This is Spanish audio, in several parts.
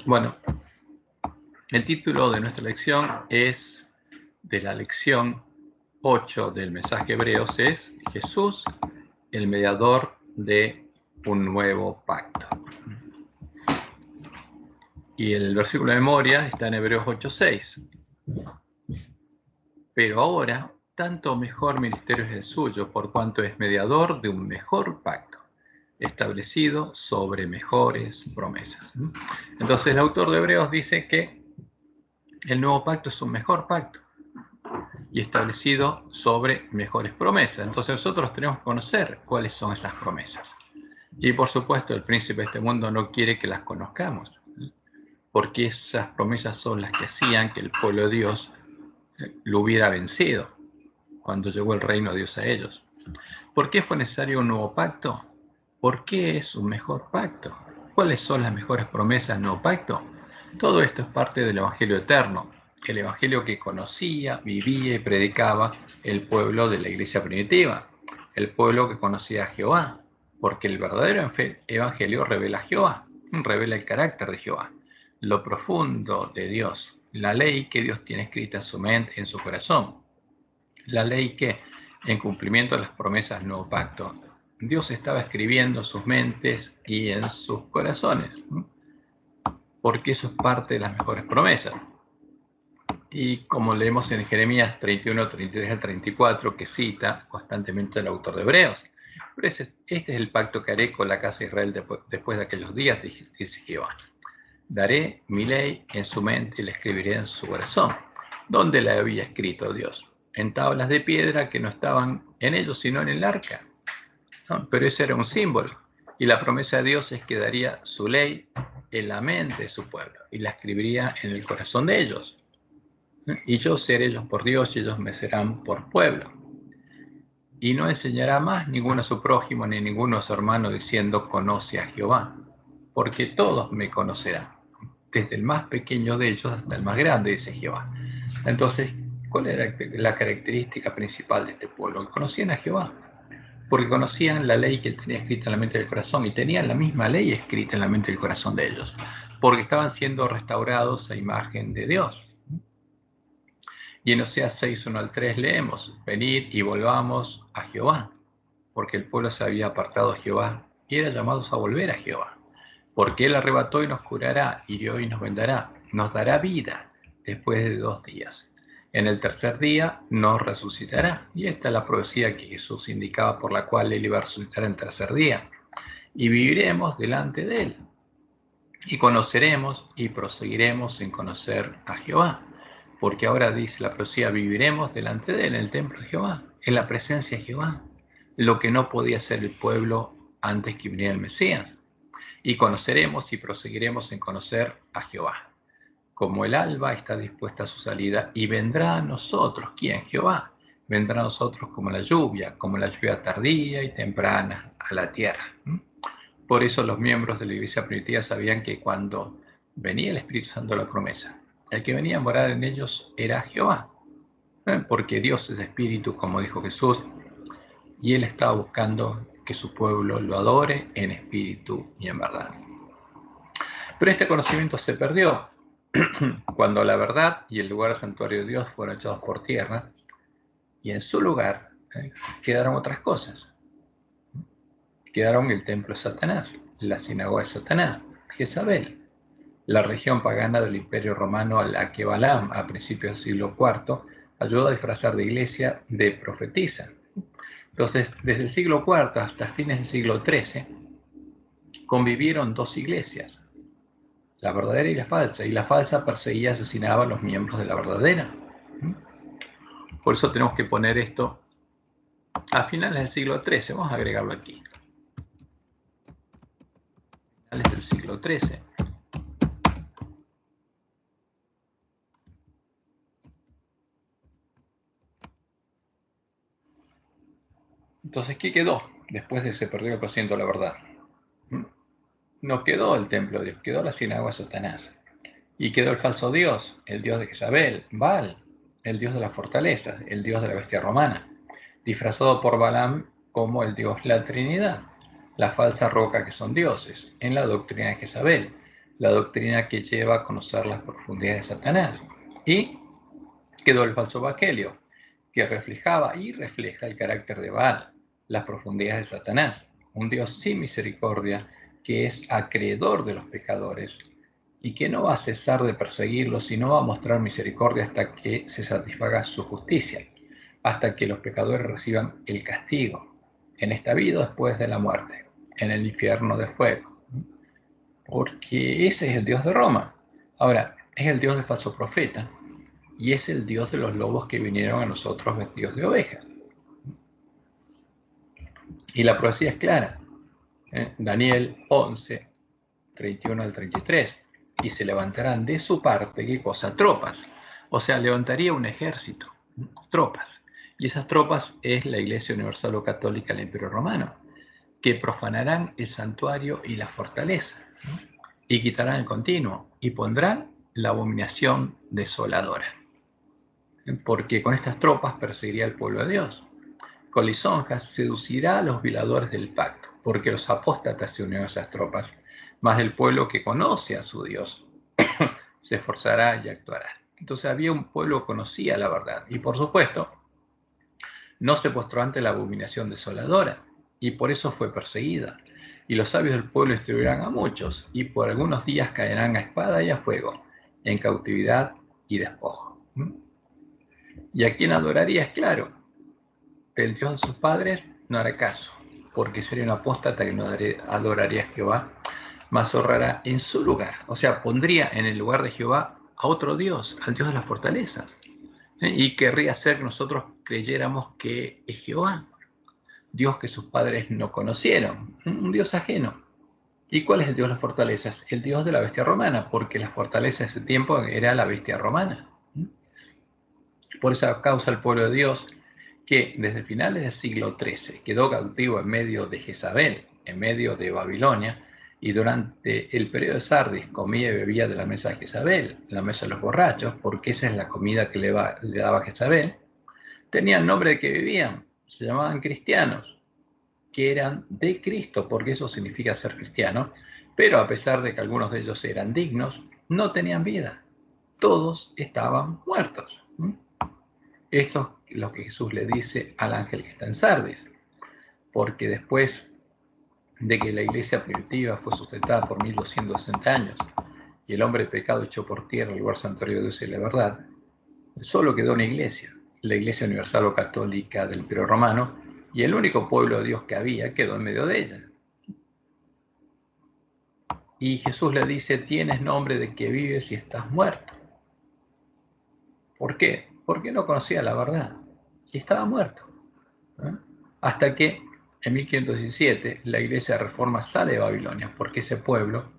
Bueno, el título de nuestra lección es, de la lección 8 del mensaje Hebreos, es Jesús, el mediador de un nuevo pacto. Y el versículo de memoria está en Hebreos 8:6. Pero ahora, tanto mejor ministerio es el suyo, por cuanto es mediador de un mejor pacto, establecido sobre mejores promesas. Entonces el autor de Hebreos dice que el nuevo pacto es un mejor pacto y establecido sobre mejores promesas. Entonces nosotros tenemos que conocer cuáles son esas promesas. Y por supuesto el príncipe de este mundo no quiere que las conozcamos, porque esas promesas son las que hacían que el pueblo de Dios lo hubiera vencido cuando llegó el reino de Dios a ellos. ¿Por qué fue necesario un nuevo pacto? ¿Por qué es un mejor pacto? ¿Cuáles son las mejores promesas del nuevo pacto? Todo esto es parte del Evangelio eterno, el Evangelio que conocía, vivía y predicaba el pueblo de la iglesia primitiva, el pueblo que conocía a Jehová, porque el verdadero Evangelio revela a Jehová, revela el carácter de Jehová, lo profundo de Dios, la ley que Dios tiene escrita en su mente, en su corazón, la ley que, en cumplimiento de las promesas del nuevo pacto, Dios estaba escribiendo en sus mentes y en sus corazones, porque eso es parte de las mejores promesas. Y como leemos en Jeremías 31, 33 al 34, que cita constantemente el autor de Hebreos, pero este es el pacto que haré con la casa de Israel después de aquellos días, dice Jehová. Daré mi ley en su mente y la escribiré en su corazón. ¿Dónde la había escrito Dios? En tablas de piedra que no estaban en ellos, sino en el arca. ¿No? Pero ese era un símbolo. Y la promesa de Dios es que daría su ley en la mente de su pueblo y la escribiría en el corazón de ellos. Y yo seré ellos por Dios y ellos me serán por pueblo. Y no enseñará más ninguno a su prójimo ni ninguno a su hermano diciendo conoce a Jehová, porque todos me conocerán, desde el más pequeño de ellos hasta el más grande, dice Jehová. Entonces, ¿cuál era la característica principal de este pueblo? Conocían a Jehová, porque conocían la ley que él tenía escrita en la mente del corazón y tenían la misma ley escrita en la mente del corazón de ellos, porque estaban siendo restaurados a imagen de Dios. Y en Oseas 6, 1 al 3 leemos, venid y volvamos a Jehová, porque el pueblo se había apartado a Jehová y era llamados a volver a Jehová, porque él arrebató y nos curará, hirió y nos vendará, nos dará vida después de 2 días. En el tercer día nos resucitará. Y esta es la profecía que Jesús indicaba, por la cual él iba a resucitar en el tercer día. Y viviremos delante de él. Y conoceremos y proseguiremos en conocer a Jehová. Porque ahora dice la profecía, viviremos delante de él en el templo de Jehová, en la presencia de Jehová, lo que no podía hacer el pueblo antes que viniera el Mesías. Y conoceremos y proseguiremos en conocer a Jehová. Como el alba está dispuesta a su salida, y vendrá a nosotros, ¿quién? Jehová. Vendrá a nosotros como la lluvia tardía y temprana a la tierra. Por eso los miembros de la iglesia primitiva sabían que cuando venía el Espíritu Santo la promesa, el que venía a morar en ellos era Jehová, porque Dios es espíritu, como dijo Jesús, y él estaba buscando que su pueblo lo adore en espíritu y en verdad. Pero este conocimiento se perdió cuando la verdad y el lugar santuario de Dios fueron echados por tierra, y en su lugar quedaron otras cosas. Quedaron el templo de Satanás, la sinagoga de Satanás, Jezabel, la región pagana del Imperio Romano a la que Balaam, a principios del siglo IV, ayudó a disfrazar de iglesia de profetisa. Entonces, desde el siglo IV hasta fines del siglo XIII, convivieron dos iglesias, la verdadera y la falsa perseguía y asesinaba a los miembros de la verdadera. Por eso tenemos que poner esto a finales del siglo XIII, vamos a agregarlo aquí. Finales del siglo XIII. Entonces, ¿qué quedó después de que se perdió el conocimiento de la verdad? No quedó el templo de Dios, quedó la sinagoga de Satanás. Y quedó el falso Dios, el Dios de Jezabel, Baal, el Dios de la fortaleza, el Dios de la bestia romana, disfrazado por Balaam como el Dios de la Trinidad. la falsa roca que son dioses, en la doctrina de Jezabel, la doctrina que lleva a conocer las profundidades de Satanás. Y quedó el falso evangelio, que reflejaba y refleja el carácter de Baal, las profundidades de Satanás, un Dios sin misericordia que es acreedor de los pecadores y que no va a cesar de perseguirlos y no va a mostrar misericordia hasta que se satisfaga su justicia, hasta que los pecadores reciban el castigo, en esta vida o después de la muerte, en el infierno de fuego. Porque ese es el Dios de Roma. Ahora, es el Dios del falso profeta y es el Dios de los lobos que vinieron a nosotros vestidos de ovejas. Y la profecía es clara. Daniel 11, 31 al 33. Y se levantarán de su parte, ¿qué cosa? Tropas. O sea, levantaría un ejército, tropas. Y esas tropas es la Iglesia Universal o Católica del Imperio Romano, que profanarán el santuario y la fortaleza, y quitarán el continuo, y pondrán la abominación desoladora. Porque con estas tropas perseguiría al pueblo de Dios. Con lisonjas seducirá a los violadores del pacto, porque los apóstatas se unieron a esas tropas, mas el pueblo que conoce a su Dios se esforzará y actuará. Entonces había un pueblo que conocía la verdad, y por supuesto, no se postró ante la abominación desoladora, y por eso fue perseguida. Y los sabios del pueblo destruirán a muchos, y por algunos días caerán a espada y a fuego, en cautividad y despojo. Y a quien adoraría es claro, del Dios de sus padres no hará caso, porque sería un apóstata que no adoraría a Jehová, mas honrará en su lugar. O sea, pondría en el lugar de Jehová a otro Dios, al Dios de las fortalezas. Y querría hacer que nosotros creyéramos que es Jehová, Dios que sus padres no conocieron, un Dios ajeno. ¿Y cuál es el Dios de las fortalezas? El Dios de la bestia romana, porque la fortaleza de ese tiempo era la bestia romana. Por esa causa el pueblo de Dios, que desde finales del siglo XIII quedó cautivo en medio de Jezabel, en medio de Babilonia, y durante el periodo de Sardis comía y bebía de la mesa de Jezabel, la mesa de los borrachos, porque esa es la comida que le daba Jezabel, tenían nombre de que vivían, se llamaban cristianos, que eran de Cristo, porque eso significa ser cristiano, pero a pesar de que algunos de ellos eran dignos, no tenían vida, todos estaban muertos. Esto es lo que Jesús le dice al ángel que está en Sardis, porque después de que la iglesia primitiva fue sustentada por 1260 años y el hombre de pecado echó por tierra el lugar santuario de Dios y la verdad, solo quedó una iglesia, la Iglesia Universal o Católica del Imperio Romano, y el único pueblo de Dios que había quedó en medio de ella. Y Jesús le dice, tienes nombre de que vives y estás muerto. ¿Por qué? Porque no conocía la verdad y estaba muerto. Hasta que en 1517 la Iglesia de Reforma sale de Babilonia, porque ese pueblo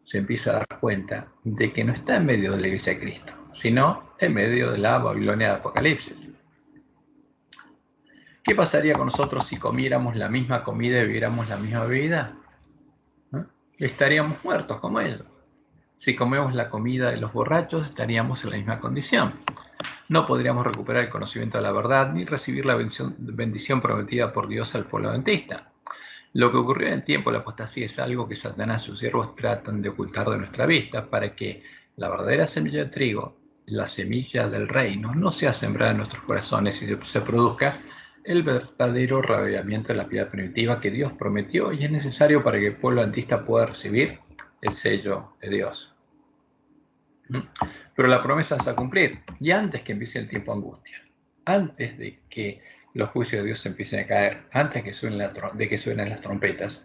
se empieza a dar cuenta de que no está en medio de la Iglesia de Cristo, sino en medio de la Babilonia de Apocalipsis. ¿Qué pasaría con nosotros si comiéramos la misma comida y bebiéramos la misma bebida? Estaríamos muertos como ellos. Si comemos la comida de los borrachos, estaríamos en la misma condición. No podríamos recuperar el conocimiento de la verdad ni recibir la bendición prometida por Dios al pueblo adventista. Lo que ocurrió en el tiempo de la apostasía es algo que Satanás y sus siervos tratan de ocultar de nuestra vista para que la verdadera semilla de trigo, la semilla del reino, no sea sembrada en nuestros corazones y se produzca el verdadero reavivamiento de la piedad primitiva que Dios prometió y es necesario para que el pueblo adventista pueda recibir el sello de Dios. Pero la promesa se va a cumplir y antes que empiece el tiempo de angustia, antes de que los juicios de Dios empiecen a caer, antes de que suenen las trompetas,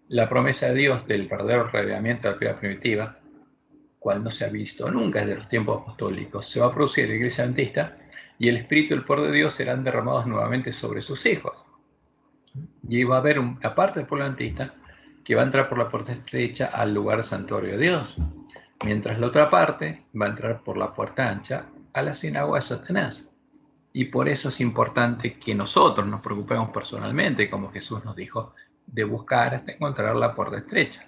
la promesa de Dios del verdadero reavivamiento de la piedad primitiva, cual no se ha visto nunca desde los tiempos apostólicos, se va a producir en la iglesia adventista y el Espíritu y el poder de Dios serán derramados nuevamente sobre sus hijos. Y va a haber una parte del pueblo adventista que va a entrar por la puerta estrecha al lugar santuario de Dios, mientras la otra parte va a entrar por la puerta ancha a la sinagoga de Satanás. Y por eso es importante que nosotros nos preocupemos personalmente, como Jesús nos dijo, de buscar hasta encontrar la puerta estrecha.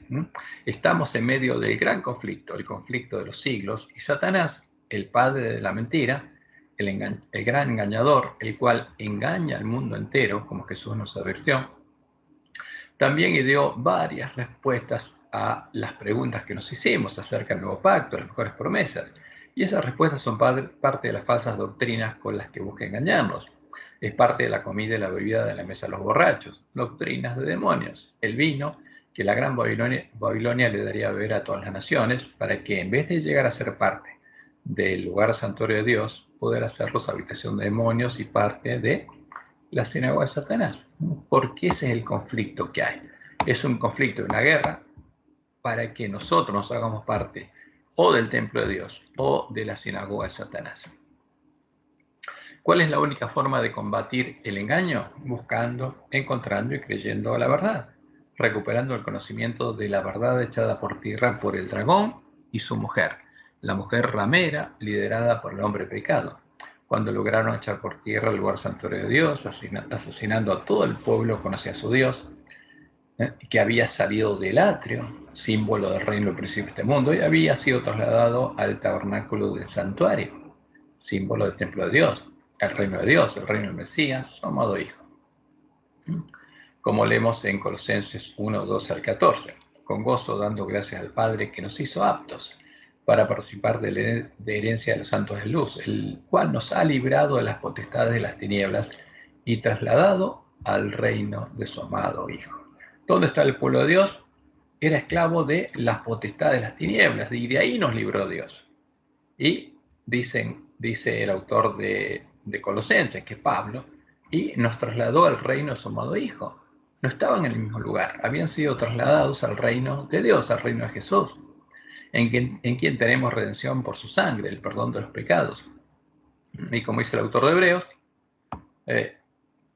Estamos en medio del gran conflicto, el conflicto de los siglos, y Satanás, el padre de la mentira, el gran engañador, el cual engaña al mundo entero, como Jesús nos advirtió, También ideó varias respuestas a las preguntas que nos hicimos acerca del nuevo pacto, las mejores promesas. Y esas respuestas son parte de las falsas doctrinas con las que busca engañarnos. Es parte de la comida y la bebida de la mesa de los borrachos, doctrinas de demonios, el vino que la gran Babilonia le daría a beber a todas las naciones, para que en vez de llegar a ser parte del lugar santuario de Dios, poder hacerlos habitación de demonios y parte de la sinagoga de Satanás. Porque ese es el conflicto que hay. Es un conflicto, una guerra, para que nosotros nos hagamos parte o del templo de Dios o de la sinagoga de Satanás. ¿Cuál es la única forma de combatir el engaño? Buscando, encontrando y creyendo la verdad, recuperando el conocimiento de la verdad echada por tierra por el dragón y su mujer, la mujer ramera liderada por el hombre pecado, cuando lograron echar por tierra el lugar santuario de Dios, asesinando a todo el pueblo que conocía a su Dios, que había salido del atrio, símbolo del reino del príncipe de este mundo, y había sido trasladado al tabernáculo del santuario, símbolo del templo de Dios, el reino de Dios, el reino del Mesías, su amado Hijo. Como leemos en Colosenses 1, 12 al 14, con gozo dando gracias al Padre que nos hizo aptos para participar de la herencia de los santos de luz, el cual nos ha librado de las potestades de las tinieblas y trasladado al reino de su amado Hijo. ¿Dónde está el pueblo de Dios? Era esclavo de las potestades de las tinieblas, y de ahí nos libró Dios. Y dice el autor de Colosenses, que es Pablo, y nos trasladó al reino de su amado Hijo. No estaban en el mismo lugar, habían sido trasladados al reino de Dios, al reino de Jesús, en quien tenemos redención por su sangre, el perdón de los pecados. Y como dice el autor de Hebreos,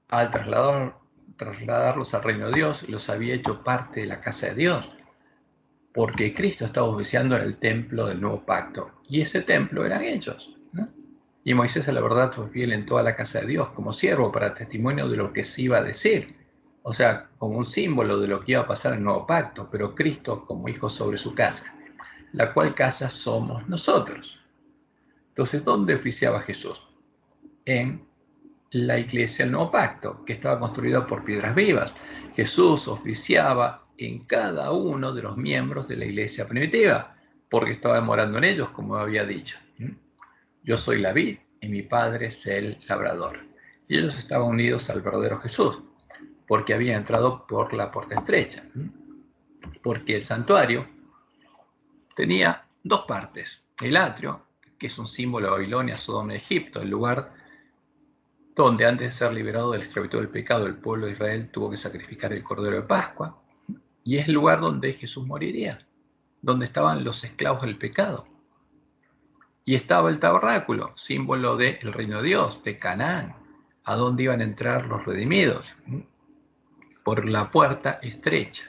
al trasladarlos al reino de Dios, los había hecho parte de la casa de Dios, porque Cristo estaba oficiando en el templo del nuevo pacto, y ese templo eran ellos, ¿no? Y Moisés, a la verdad, fue fiel en toda la casa de Dios como siervo para testimonio de lo que se iba a decir, o sea, como un símbolo de lo que iba a pasar en el nuevo pacto, pero Cristo como hijo sobre su casa, la cual casa somos nosotros. Entonces, ¿dónde oficiaba Jesús? En la iglesia del nuevo pacto, que estaba construida por piedras vivas. Jesús oficiaba en cada uno de los miembros de la iglesia primitiva, porque estaba morando en ellos, como había dicho. Yo soy la vid y mi padre es el labrador. Y ellos estaban unidos al verdadero Jesús, porque había entrado por la puerta estrecha. Porque el santuario tenía dos partes. El atrio, que es un símbolo de Babilonia, Sodoma y Egipto, el lugar donde antes de ser liberado de la esclavitud del pecado, el pueblo de Israel tuvo que sacrificar el Cordero de Pascua, y es el lugar donde Jesús moriría, donde estaban los esclavos del pecado. Y estaba el tabernáculo, símbolo del reino de Dios, de Canaán, a donde iban a entrar los redimidos, por la puerta estrecha.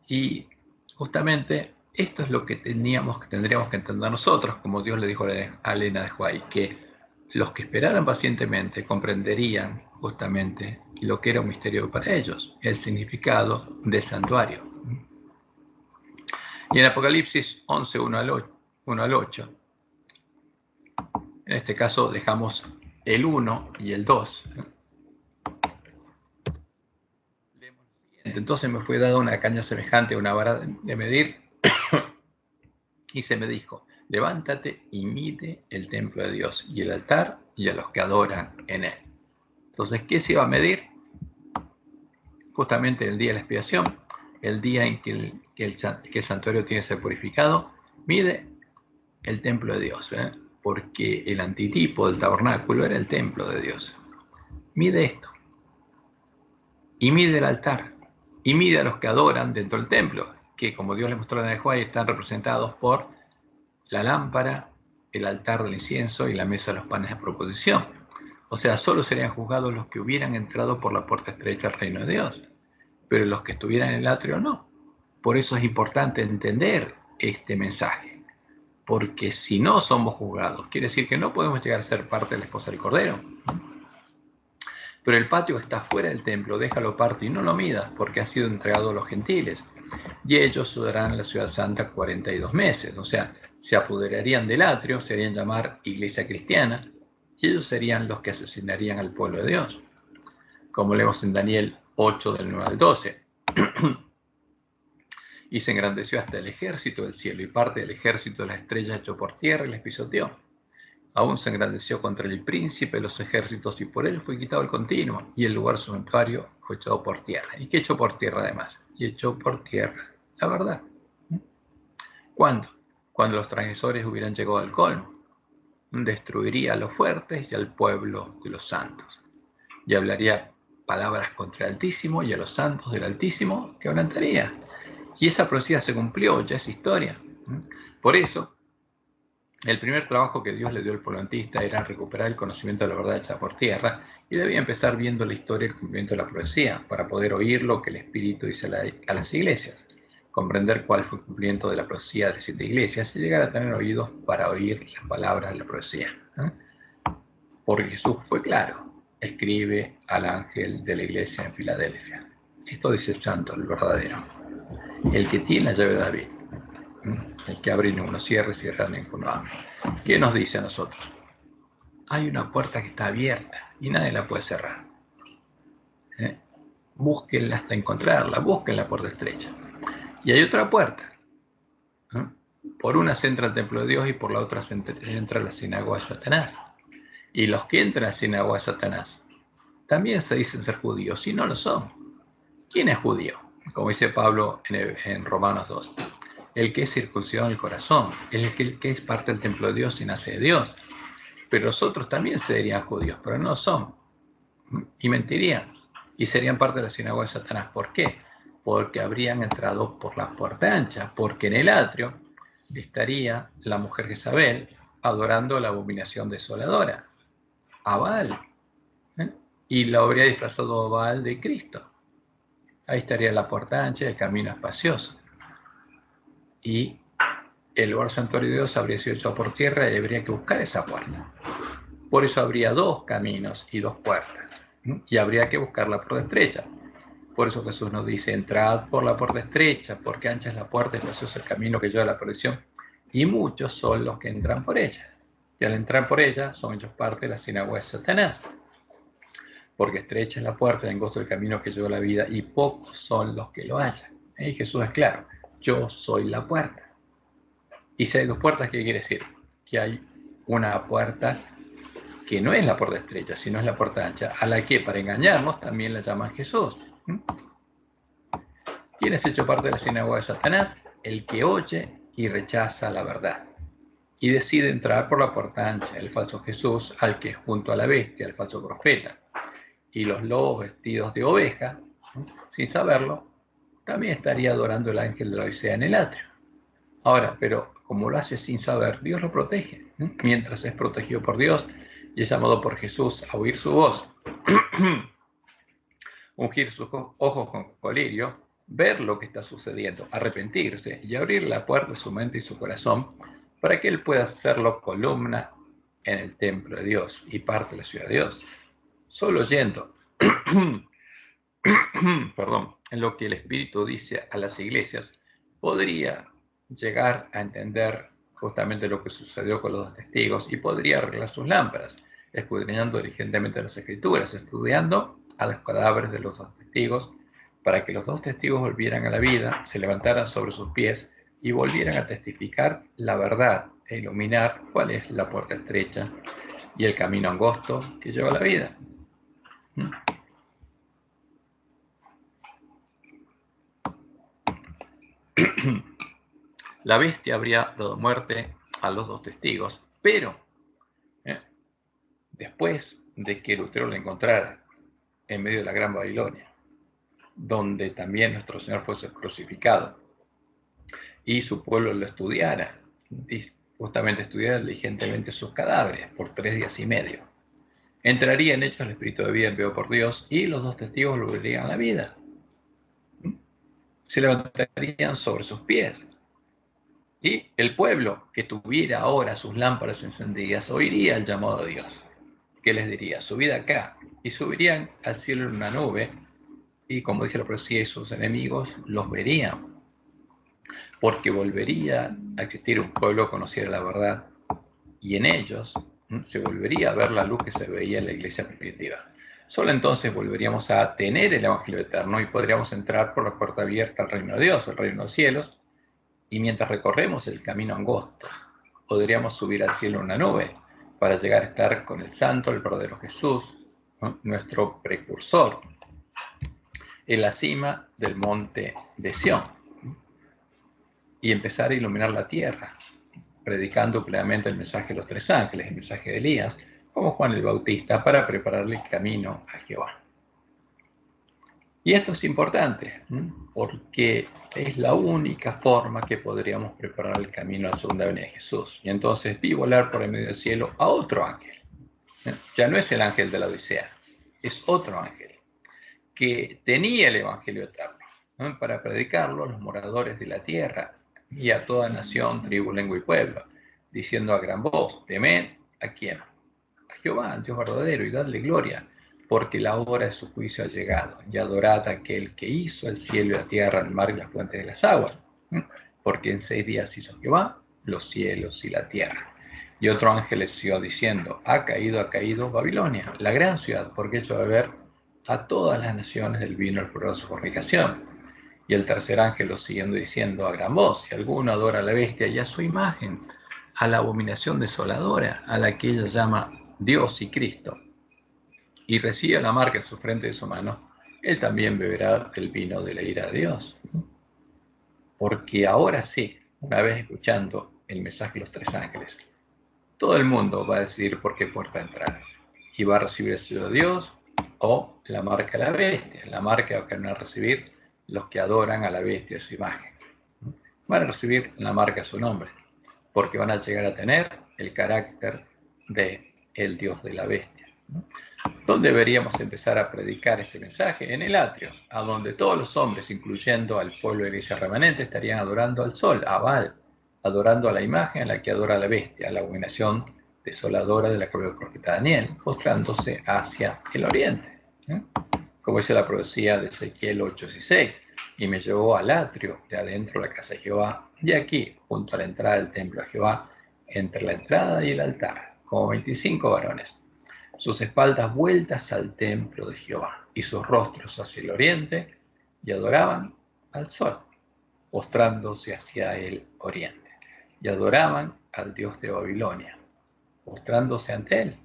Y justamente esto es lo que tendríamos que entender nosotros, como Dios le dijo a Elena de White, que los que esperaran pacientemente comprenderían justamente lo que era un misterio para ellos, el significado del santuario. Y en Apocalipsis 11, 1 al 8, en este caso dejamos el 1 y el 2. Entonces me fue dada una caña semejante a una vara de medir y se me dijo: levántate y mide el templo de Dios y el altar y a los que adoran en él. Entonces, ¿qué se iba a medir? Justamente el día de la expiación, el día en que el santuario tiene que ser purificado, mide el templo de Dios, porque el antitipo del tabernáculo era el templo de Dios. Mide esto, y mide el altar, y mide a los que adoran dentro del templo, que como Dios le mostró en el Juárez, están representados por la lámpara, el altar del incienso y la mesa de los panes de proposición. O sea, solo serían juzgados los que hubieran entrado por la puerta estrecha al reino de Dios, pero los que estuvieran en el atrio no. Por eso es importante entender este mensaje, porque si no somos juzgados, quiere decir que no podemos llegar a ser parte de la esposa del Cordero. Pero el patio está fuera del templo, déjalo aparte y no lo midas, porque ha sido entregado a los gentiles, y ellos sudarán la ciudad santa 42 meses, o sea, se apoderarían del atrio, se harían llamar iglesia cristiana, y ellos serían los que asesinarían al pueblo de Dios. Como leemos en Daniel 8 del 9 al 12. Y se engrandeció hasta el ejército del cielo, y parte del ejército de las estrellas echó por tierra y les pisoteó. Aún se engrandeció contra el príncipe de los ejércitos, y por él fue quitado el continuo, y el lugar santuario fue echado por tierra. ¿Y qué echó por tierra además? Y echó por tierra la verdad. ¿Cuándo? Cuando los transgresores hubieran llegado al colmo. Destruiría a los fuertes y al pueblo de los santos. Y hablaría palabras contra el Altísimo, y a los santos del Altísimo quebrantaría. Y esa profecía se cumplió, ya es historia. Por eso, el primer trabajo que Dios le dio al pueblo antista era recuperar el conocimiento de la verdad hecha por tierra, y debía empezar viendo la historia y el cumplimiento de la profecía, para poder oír lo que el Espíritu dice a las iglesias, comprender cuál fue el cumplimiento de la profecía de las 7 iglesias, y llegar a tener oídos para oír las palabras de la profecía. Porque Jesús fue claro: escribe al ángel de la iglesia en Filadelfia. Esto dice el santo, el verdadero, el que tiene la llave de David, el que abre y ninguno cierra, y cierra ninguno abre. ¿Qué nos dice a nosotros? Hay una puerta que está abierta y nadie la puede cerrar. Búsquenla hasta encontrarla, busquen la puerta estrecha. Y hay otra puerta. Por una se entra al templo de Dios, y por la otra se entra a la sinagoga de Satanás. Y los que entran a la sinagoga de Satanás también se dicen ser judíos, y no lo son. ¿Quién es judío? Como dice Pablo en Romanos 2. El que es circuncidado en el corazón, el que es parte del templo de Dios y nace de Dios. Pero los otros también se dirían judíos, pero no son. Y mentirían. Y serían parte de la sinagoga de Satanás. ¿Por qué? Porque habrían entrado por la puerta ancha. Porque en el atrio estaría la mujer Jezabel adorando la abominación desoladora, a Baal. Y la habría disfrazado a Baal de Cristo. Ahí estaría la puerta ancha y el camino espacioso. Y el lugar santuario de Dios habría sido echado por tierra, y habría que buscar esa puerta. Por eso habría 2 caminos y 2 puertas. Y habría que buscar la puerta estrecha. Por eso Jesús nos dice: entrad por la puerta estrecha, porque ancha es la puerta y espacioso el camino que lleva a la perdición, y muchos son los que entran por ella. Y al entrar por ella son hechos parte de la sinagoga de Satanás. Porque estrecha es la puerta y angosto el camino que lleva a la vida, y pocos son los que lo hallan. Y Jesús es claro: yo soy la puerta. Y si hay 2 puertas, ¿qué quiere decir? Que hay una puerta que no es la puerta estrecha, sino es la puerta ancha, a la que, para engañarnos, también la llaman Jesús. ¿Quién es hecho parte de la sinagoga de Satanás? El que oye y rechaza la verdad, y decide entrar por la puerta ancha, el falso Jesús, al que, junto a la bestia, el falso profeta, y los lobos vestidos de oveja, sin saberlo, también estaría adorando el ángel de la Odisea en el atrio. Ahora, pero como lo hace sin saber, Dios lo protege, mientras es protegido por Dios y es llamado por Jesús a oír su voz, ungir sus ojos con colirio, ver lo que está sucediendo, arrepentirse y abrir la puerta de su mente y su corazón para que él pueda hacerlo columna en el templo de Dios y parte de la ciudad de Dios. Solo oyendo en lo que el Espíritu dice a las iglesias, podría llegar a entender justamente lo que sucedió con los 2 testigos, y podría arreglar sus lámparas, escudriñando diligentemente las Escrituras, estudiando a los cadáveres de los 2 testigos, para que los 2 testigos volvieran a la vida, se levantaran sobre sus pies y volvieran a testificar la verdad e iluminar cuál es la puerta estrecha y el camino angosto que lleva a la vida. La bestia habría dado muerte a los 2 testigos, pero después de que Lutero la encontrara en medio de la Gran Babilonia, donde también nuestro Señor fuese crucificado, y su pueblo lo estudiara, justamente estudiara diligentemente sus cadáveres por 3 días y medio, entraría en ellos el Espíritu de vida enviado por Dios, y los 2 testigos volverían a la vida. Se levantarían sobre sus pies. Y el pueblo que tuviera ahora sus lámparas encendidas oiría el llamado de Dios, que les diría: subid acá, y subirían al cielo en una nube, y como dice la profecía, sus enemigos los verían, porque volvería a existir un pueblo que conociera la verdad, y en ellos se volvería a ver la luz que se veía en la iglesia primitiva. Solo entonces volveríamos a tener el Evangelio eterno y podríamos entrar por la puerta abierta al reino de Dios, el reino de los cielos, y mientras recorremos el camino angosto, podríamos subir al cielo en una nube para llegar a estar con el santo, el verdadero Jesús, ¿no?, nuestro precursor, en la cima del monte de Sión, y empezar a iluminar la tierra, predicando plenamente el mensaje de los tres ángeles, el mensaje de Elías, como Juan el Bautista, para prepararle el camino a Jehová. Y esto es importante, porque es la única forma que podríamos preparar el camino a la segunda venida de Jesús. Y entonces vi volar por el medio del cielo a otro ángel. Ya no es el ángel de la Odisea, es otro ángel, que tenía el Evangelio eterno, ¿no?, para predicarlo a los moradores de la tierra y a toda nación, tribu, lengua y pueblo, diciendo a gran voz: temed ¿a quién? A Jehová, al Dios verdadero, y dadle gloria, porque la hora de su juicio ha llegado, y adorad a aquel que hizo el cielo y la tierra, el mar y las fuentes de las aguas, porque en 6 días hizo Jehová los cielos y la tierra. Y otro ángel le siguió diciendo: ha caído Babilonia, la gran ciudad, porque hecho beber a todas las naciones del vino del furor de su fornicación. Y el tercer ángel lo siguiendo diciendo a gran voz: si alguno adora a la bestia y a su imagen, a la abominación desoladora, a la que ella llama Dios y Cristo, y recibe la marca en su frente y en su mano, él también beberá del vino de la ira de Dios. Porque ahora sí, una vez escuchando el mensaje de los tres ángeles, todo el mundo va a decidir por qué puerta entrar, y va a recibir el sello de Dios o la marca de la bestia. La marca que van a recibir los que adoran a la bestia y su imagen. Van a recibir la marca de su nombre, porque van a llegar a tener el carácter de el Dios de la bestia. ¿Dónde deberíamos empezar a predicar este mensaje? En el atrio, a donde todos los hombres, incluyendo al pueblo de la iglesia remanente, estarían adorando al sol, a Baal, adorando a la imagen a la que adora la bestia, a la abominación desoladora de la que habló el profeta Daniel, mostrándose hacia el oriente. Como dice la profecía de Ezequiel 8:16, y me llevó al atrio de adentro de la casa de Jehová, y aquí, junto a la entrada del templo de Jehová, entre la entrada y el altar, como 25 varones, sus espaldas vueltas al templo de Jehová, y sus rostros hacia el oriente, y adoraban al sol, postrándose hacia el oriente, y adoraban al Dios de Babilonia, postrándose ante él.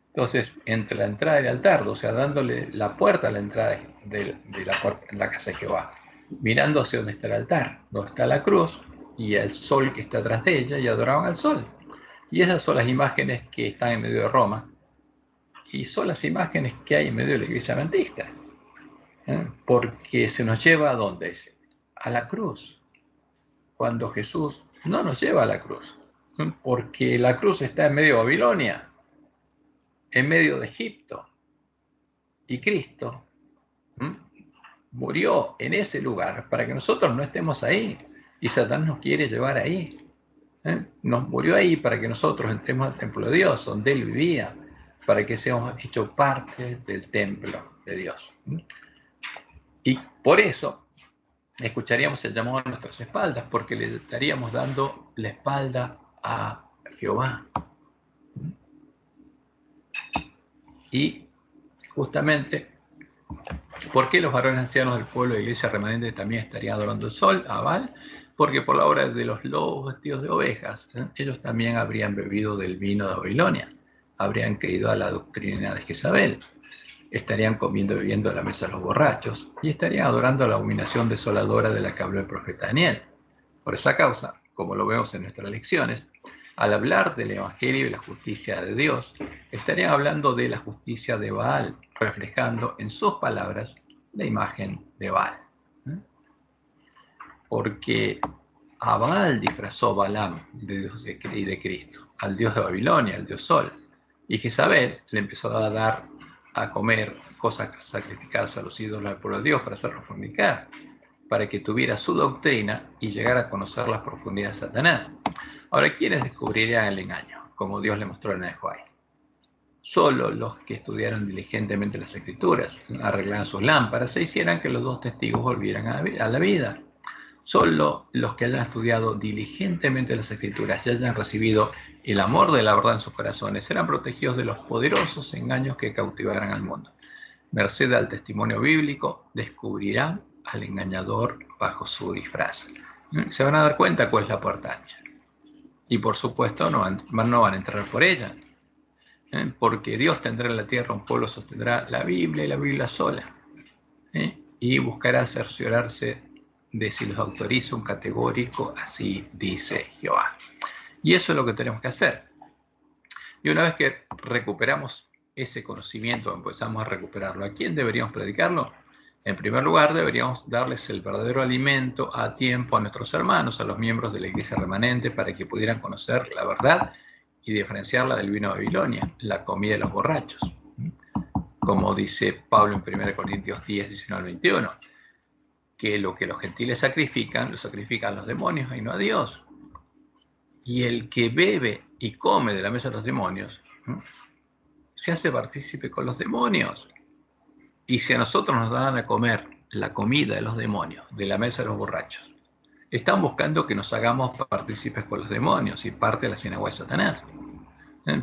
Entonces, entre la entrada y el altar, o sea, dándole la puerta a la entrada de la casa de Jehová, mirando hacia donde está el altar, donde está la cruz, y el sol que está atrás de ella, y adoraban al sol. Y esas son las imágenes que están en medio de Roma, y son las imágenes que hay en medio de la iglesia adventista, porque se nos lleva a ¿dónde? A la cruz, cuando Jesús no nos lleva a la cruz, porque la cruz está en medio de Babilonia, en medio de Egipto, y Cristo murió en ese lugar para que nosotros no estemos ahí, y Satanás nos quiere llevar ahí. Nos murió ahí para que nosotros entremos al templo de Dios, donde Él vivía, para que seamos hechos parte del templo de Dios. Y por eso escucharíamos el llamado a nuestras espaldas, porque le estaríamos dando la espalda a Jehová. Y justamente, ¿por qué los varones ancianos del pueblo de la iglesia remanente también estarían adorando el sol, a Baal? Porque por la obra de los lobos vestidos de ovejas, ellos también habrían bebido del vino de Babilonia, habrían creído a la doctrina de Jezabel, estarían comiendo y bebiendo a la mesa de los borrachos, y estarían adorando a la abominación desoladora de la que habló el profeta Daniel. Por esa causa, como lo vemos en nuestras lecciones, al hablar del Evangelio y la justicia de Dios, estarían hablando de la justicia de Baal, reflejando en sus palabras la imagen de Baal. Porque a Baal disfrazó Balaam de Dios y de Cristo, al Dios de Babilonia, al Dios Sol. Y Jezabel le empezó a dar a comer cosas sacrificadas a los ídolos del pueblo de Dios para hacerlo fornicar, para que tuviera su doctrina y llegara a conocer las profundidades de Satanás. Ahora, ¿quiénes descubrirían el engaño? Como Dios le mostró en el Joai. Solo los que estudiaron diligentemente las Escrituras, arreglaran sus lámparas e hicieran que los dos testigos volvieran a la vida. Solo los que hayan estudiado diligentemente las Escrituras y hayan recibido el amor de la verdad en sus corazones serán protegidos de los poderosos engaños que cautivarán al mundo. Merced al testimonio bíblico, descubrirán al engañador bajo su disfraz. Se van a dar cuenta cuál es la puerta ancha. Y por supuesto no van a entrar por ella. Porque Dios tendrá en la tierra un pueblo, sostendrá la Biblia y la Biblia sola. Y buscará cerciorarse de si los autoriza un categórico, así dice Jehová. Y eso es lo que tenemos que hacer. Y una vez que recuperamos ese conocimiento, empezamos a recuperarlo, ¿a quién deberíamos predicarlo? En primer lugar, deberíamos darles el verdadero alimento a tiempo a nuestros hermanos, a los miembros de la iglesia remanente, para que pudieran conocer la verdad y diferenciarla del vino de Babilonia, la comida de los borrachos. Como dice Pablo en 1 Corintios 10, 19 al 21, que lo que los gentiles sacrifican, lo sacrifican los demonios y no a Dios. Y el que bebe y come de la mesa de los demonios, se hace partícipe con los demonios. Y si a nosotros nos dan a comer la comida de los demonios, de la mesa de los borrachos, están buscando que nos hagamos partícipes con los demonios y parte de la sinagoga de Satanás.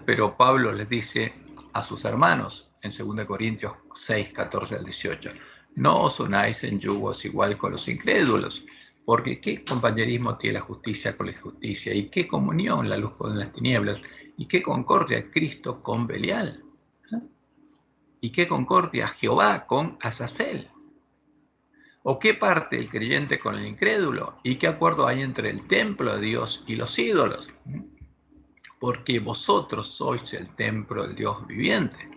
Pero Pablo les dice a sus hermanos en 2 Corintios 6, 14 al 18, no os unáis en yugos igual con los incrédulos, porque qué compañerismo tiene la justicia con la injusticia, y qué comunión la luz con las tinieblas, y qué concordia Cristo con Belial, y qué concordia Jehová con Azazel, o qué parte el creyente con el incrédulo, y qué acuerdo hay entre el templo de Dios y los ídolos, porque vosotros sois el templo del Dios viviente,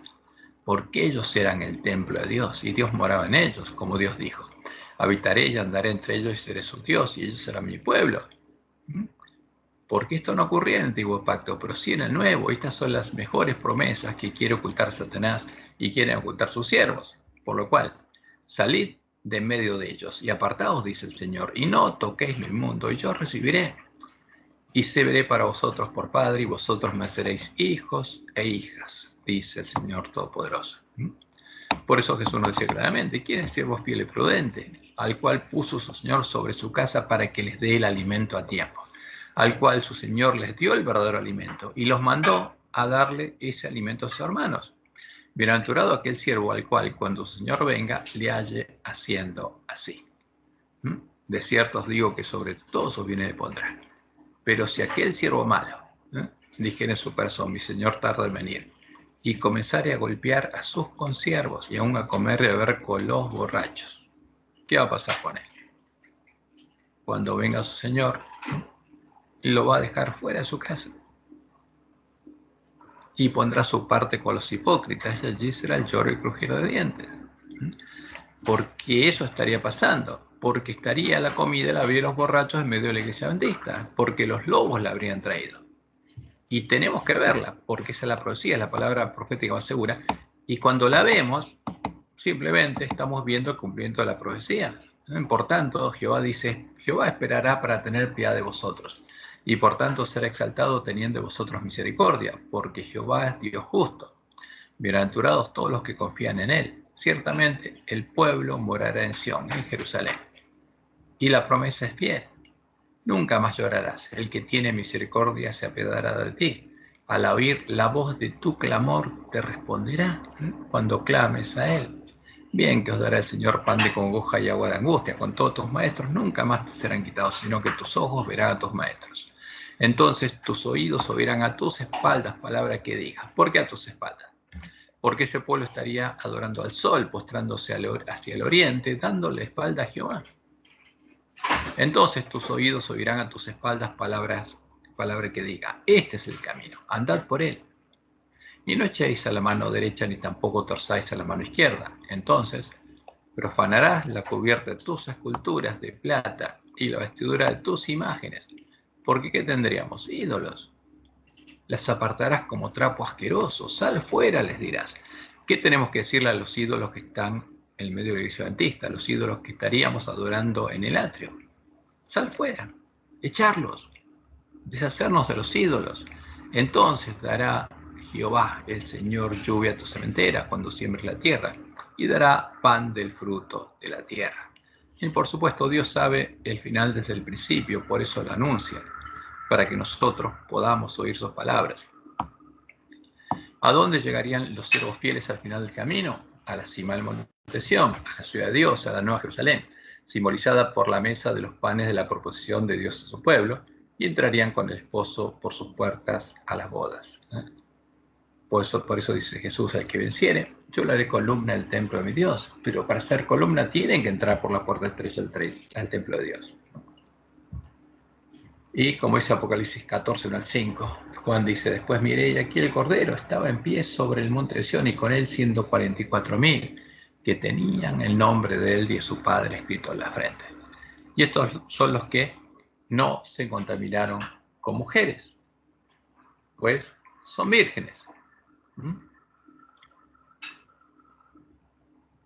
porque ellos eran el templo de Dios, y Dios moraba en ellos, como Dios dijo, habitaré y andaré entre ellos y seré su Dios, y ellos serán mi pueblo. Porque esto no ocurría en el antiguo pacto, pero sí en el nuevo. Estas son las mejores promesas que quiere ocultar Satanás y quieren ocultar sus siervos. Por lo cual, salid de en medio de ellos y apartaos, dice el Señor, y no toquéis lo inmundo, y yo os recibiré. Y seré para vosotros por padre, y vosotros me seréis hijos e hijas, dice el Señor Todopoderoso. Por eso Jesús nos dice claramente, ¿quién es siervo fiel y prudente? Al cual puso su Señor sobre su casa para que les dé el alimento a tiempo, al cual su Señor les dio el verdadero alimento y los mandó a darle ese alimento a sus hermanos. Bienaventurado aquel siervo al cual cuando su Señor venga le halle haciendo así. De cierto os digo que sobre todos os viene de pondrá. Pero si aquel siervo malo dijere en su corazón, mi Señor tarda en venir, y comenzare a golpear a sus consiervos y aún a comer y a beber con los borrachos, ¿qué va a pasar con él? Cuando venga su Señor, lo va a dejar fuera de su casa y pondrá su parte con los hipócritas, y allí será el lloro y crujir de dientes. Porque eso estaría pasando, porque estaría la comida, la bebida de los borrachos en medio de la iglesia adventista, porque los lobos la habrían traído. Y tenemos que verla, porque esa es la profecía, es la palabra profética más segura, y cuando la vemos, simplemente estamos viendo el cumplimiento de la profecía. Por tanto, Jehová dice, Jehová esperará para tener piedad de vosotros, y por tanto será exaltado teniendo de vosotros misericordia, porque Jehová es Dios justo. Bienaventurados todos los que confían en él. Ciertamente el pueblo morará en Sión, en Jerusalén. Y la promesa es fiel. Nunca más llorarás. El que tiene misericordia se apiadará de ti. Al oír la voz de tu clamor te responderá cuando clames a él. Bien que os dará el Señor pan de congoja y agua de angustia. Con todos tus maestros nunca más te serán quitados, sino que tus ojos verán a tus maestros. Entonces tus oídos oirán a tus espaldas palabra que digas. ¿Por qué a tus espaldas? Porque ese pueblo estaría adorando al sol, postrándose hacia el oriente, dándole espalda a Jehová. Entonces tus oídos oirán a tus espaldas palabra que diga, este es el camino, andad por él. Y no echéis a la mano derecha ni tampoco torzáis a la mano izquierda. Entonces profanarás la cubierta de tus esculturas de plata y la vestidura de tus imágenes. Porque ¿qué tendríamos? Ídolos. Las apartarás como trapo asqueroso. Sal fuera, les dirás. ¿Qué tenemos que decirle a los ídolos que están en medio de la iglesia adventista? Los ídolos que estaríamos adorando en el atrio. Sal fuera, echarlos, deshacernos de los ídolos. Entonces dará Jehová, el Señor, lluvia a tu sementera cuando siembres la tierra, y dará pan del fruto de la tierra. Y por supuesto, Dios sabe el final desde el principio, por eso lo anuncia, para que nosotros podamos oír sus palabras. ¿A dónde llegarían los siervos fieles al final del camino? A la cima del monte de Sión, a la ciudad de Dios, a la Nueva Jerusalén, simbolizada por la mesa de los panes de la proposición de Dios a su pueblo, y entrarían con el esposo por sus puertas a las bodas. Por eso dice Jesús, al que venciere, yo le haré columna del templo de mi Dios, pero para ser columna tienen que entrar por la puerta estrecha al templo de Dios. Y como dice Apocalipsis 14, 1 al 5, Juan dice, después miré y aquí el Cordero estaba en pie sobre el monte de Sión y con él 144.000 que tenían el nombre de él y de su Padre escrito en la frente. Y estos son los que no se contaminaron con mujeres, pues son vírgenes.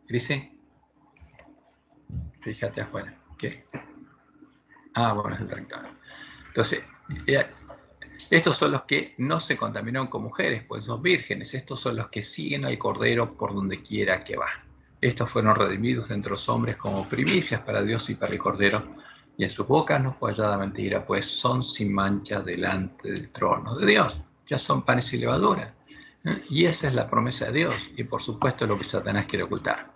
Dice, fíjate afuera. ¿Qué? Bueno, es el 30. Entonces, estos son los que no se contaminaron con mujeres, pues son vírgenes. Estos son los que siguen al Cordero por donde quiera que va. Estos fueron redimidos entre los hombres como primicias para Dios y para el Cordero, y en sus bocas no fue hallada mentira, pues son sin mancha delante del trono de Dios. Ya son panes y levadura. Y esa es la promesa de Dios, y por supuesto lo que Satanás quiere ocultar.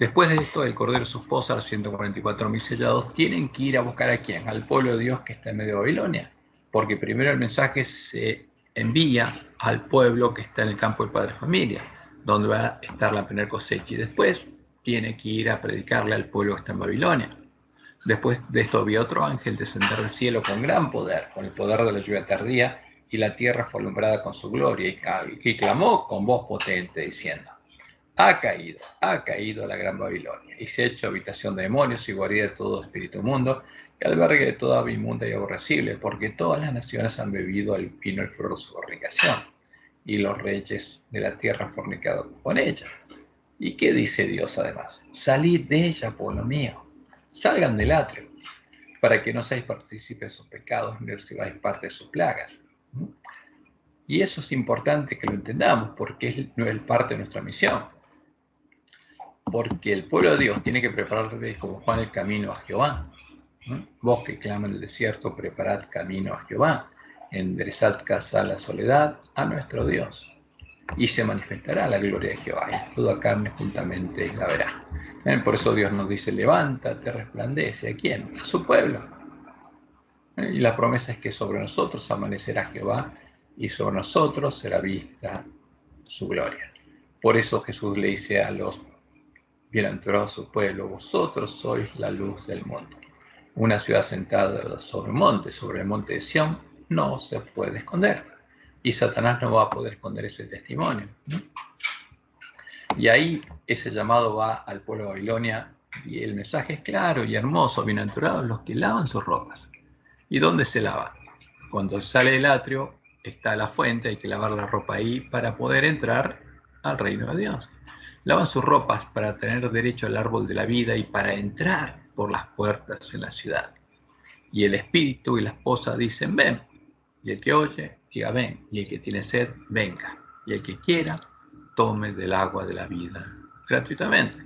Después de esto, el Cordero y su esposa, los 144.000 sellados, tienen que ir a buscar a quién, al pueblo de Dios que está en medio de Babilonia, porque primero el mensaje se envía al pueblo que está en el campo del Padre Familia, donde va a estar la primera cosecha, y después tiene que ir a predicarle al pueblo que está en Babilonia. Después de esto vi otro ángel descender del cielo con gran poder, con el poder de la lluvia tardía, y la tierra fue alumbrada con su gloria, y clamó con voz potente, diciendo, ha caído la gran Babilonia, y se ha hecho habitación de demonios y guarida de todo espíritu mundo, y albergue de toda ave inmunda y aborrecible, porque todas las naciones han bebido el vino y el flor de su fornicación, y los reyes de la tierra han fornicado con ella. ¿Y qué dice Dios además? Salid de ella, pueblo mío, salgan del atrio, para que no seáis partícipes de sus pecados, ni recibáis parte de sus plagas. Y eso es importante que lo entendamos, porque es parte de nuestra misión. Porque el pueblo de Dios tiene que prepararse como Juan el camino a Jehová. Vos que clama en el desierto, preparad camino a Jehová, enderezad casa a la soledad a nuestro Dios. Y se manifestará la gloria de Jehová, y toda carne juntamente la verá. Por eso Dios nos dice, levántate, resplandece. ¿A quién? A su pueblo. Y la promesa es que sobre nosotros amanecerá Jehová, y sobre nosotros será vista su gloria. Por eso Jesús le dice a los bienaventurados su pueblo, vosotros sois la luz del mundo. Una ciudad sentada sobre el monte de Sión, no se puede esconder. Y Satanás no va a poder esconder ese testimonio. Y ahí ese llamado va al pueblo de Babilonia, y el mensaje es claro y hermoso, bienaventurados los que lavan sus ropas. ¿Y dónde se lava? Cuando sale del atrio, está la fuente, hay que lavar la ropa ahí para poder entrar al reino de Dios. Lavan sus ropas para tener derecho al árbol de la vida y para entrar por las puertas en la ciudad. Y el espíritu y la esposa dicen, ven. Y el que oye, diga, ven. Y el que tiene sed, venga. Y el que quiera, tome del agua de la vida gratuitamente.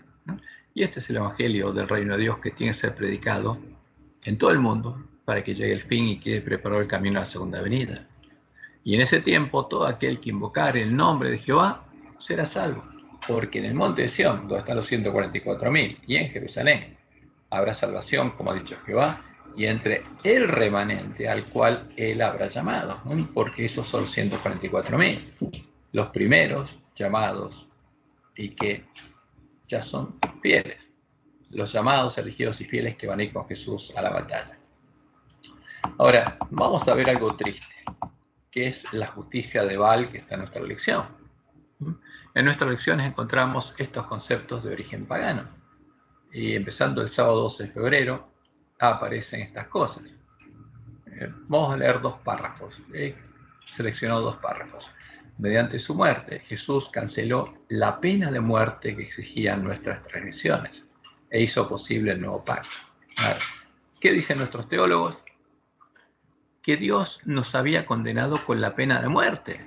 Y este es el evangelio del reino de Dios que tiene que ser predicado en todo el mundo para que llegue el fin y quede preparado el camino a la segunda venida. Y en ese tiempo, todo aquel que invocare el nombre de Jehová será salvo. Porque en el monte de Sión, donde están los 144.000, y en Jerusalén, habrá salvación, como ha dicho Jehová, y entre el remanente al cual él habrá llamado, porque esos son 144.000, los primeros llamados y que ya son fieles, los llamados, elegidos y fieles que van a ir con Jesús a la batalla. Ahora, vamos a ver algo triste, que es la justicia de Baal que está en nuestra lección. En nuestras lecciones encontramos estos conceptos de origen pagano. Y empezando el sábado 12 de febrero, aparecen estas cosas. Vamos a leer dos párrafos. He seleccionado dos párrafos. Mediante su muerte, Jesús canceló la pena de muerte que exigían nuestras transgresiones e hizo posible el nuevo pacto. ¿Qué dicen nuestros teólogos? Que Dios nos había condenado con la pena de muerte.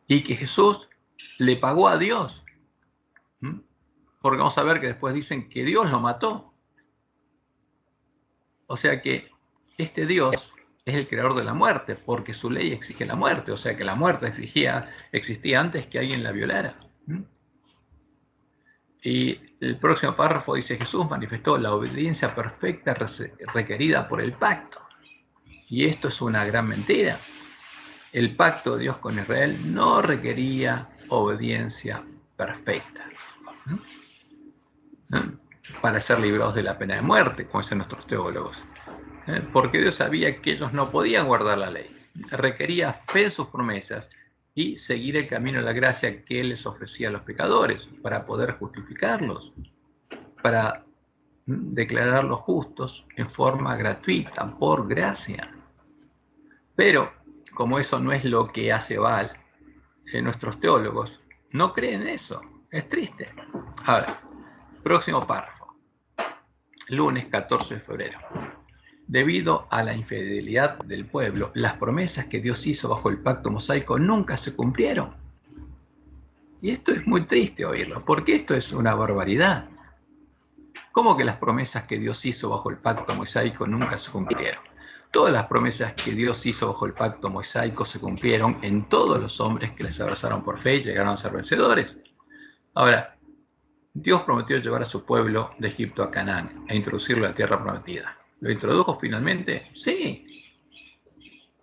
Y que Jesús le pagó a Dios Porque vamos a ver que después dicen que Dios lo mató. O sea que este Dios es el creador de la muerte, porque su ley exige la muerte. O sea que la muerte existía antes que alguien la violara. Y el próximo párrafo dice: Jesús manifestó la obediencia perfecta requerida por el pacto. Y esto es una gran mentira. El pacto de Dios con Israel no requería obediencia perfecta para ser librados de la pena de muerte, como dicen nuestros teólogos. Porque Dios sabía que ellos no podían guardar la ley. Requería fe en sus promesas y seguir el camino de la gracia que Él les ofrecía a los pecadores para poder justificarlos, para declararlos justos en forma gratuita, por gracia. Pero, como eso no es lo que hace Baal, nuestros teólogos no creen eso. Es triste. Ahora, próximo párrafo. Lunes 14 de febrero. Debido a la infidelidad del pueblo, las promesas que Dios hizo bajo el pacto mosaico nunca se cumplieron. Y esto es muy triste oírlo, porque esto es una barbaridad. ¿Cómo que las promesas que Dios hizo bajo el pacto mosaico nunca se cumplieron? Todas las promesas que Dios hizo bajo el pacto mosaico se cumplieron en todos los hombres que les abrazaron por fe y llegaron a ser vencedores. Ahora, Dios prometió llevar a su pueblo de Egipto a Canaán e introducirlo en la tierra prometida. ¿Lo introdujo finalmente? Sí.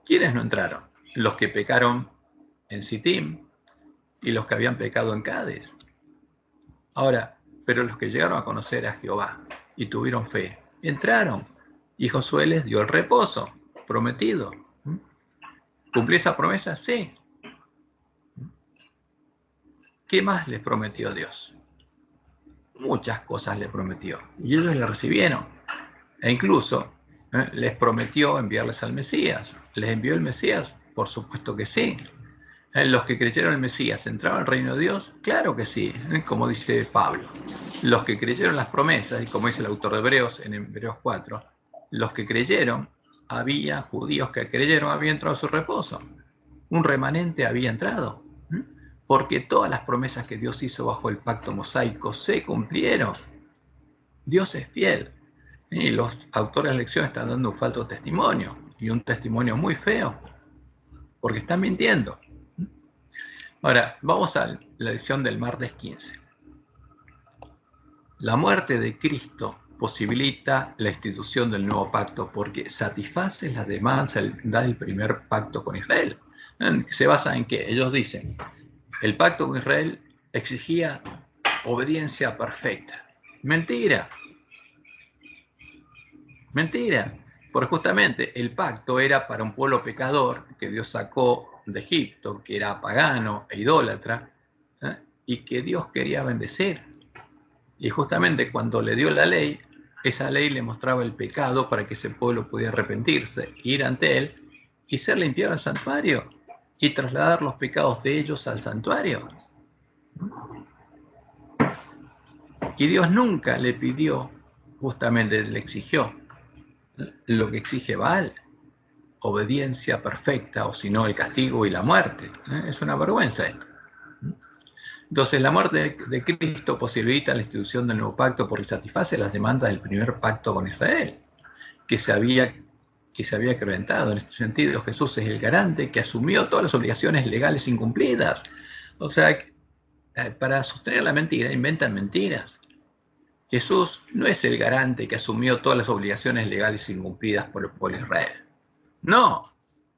¿Quiénes no entraron? Los que pecaron en Sittim y los que habían pecado en Cádiz. Ahora, pero los que llegaron a conocer a Jehová y tuvieron fe, entraron. Y Josué les dio el reposo prometido. ¿Cumplió esa promesa? Sí. ¿Qué más les prometió Dios? Muchas cosas les prometió. Y ellos le recibieron. E incluso les prometió enviarles al Mesías. ¿Les envió el Mesías? Por supuesto que sí. ¿Los que creyeron el Mesías entraron al reino de Dios? Claro que sí, como dice Pablo. Los que creyeron las promesas, y como dice el autor de Hebreos en Hebreos 4, los que creyeron, había judíos que creyeron, habían entrado a su reposo. Un remanente había entrado. Porque todas las promesas que Dios hizo bajo el pacto mosaico se cumplieron. Dios es fiel. Y los autores de la lección están dando un falso testimonio, y un testimonio muy feo, porque están mintiendo. Ahora, vamos a la lección del martes 15. La muerte de Cristo posibilita la institución del nuevo pacto porque satisface las demandas del primer pacto con Israel. Se basa en que ellos dicen, el pacto con Israel exigía obediencia perfecta. Mentira. Mentira. Porque justamente el pacto era para un pueblo pecador que Dios sacó de Egipto, que era pagano e idólatra, y que Dios quería bendecir. Y justamente cuando le dio la ley, esa ley le mostraba el pecado para que ese pueblo pudiera arrepentirse, ir ante él y ser limpiado al santuario y trasladar los pecados de ellos al santuario. Y Dios nunca le pidió, justamente le exigió lo que exige Baal, obediencia perfecta, o si no el castigo y la muerte. Es una vergüenza esto. Entonces la muerte de Cristo posibilita la institución del nuevo pacto porque satisface las demandas del primer pacto con Israel, que se había quebrantado. En este sentido, Jesús es el garante que asumió todas las obligaciones legales incumplidas. O sea, para sostener la mentira, inventan mentiras. Jesús no es el garante que asumió todas las obligaciones legales incumplidas por el pueblo de Israel. No,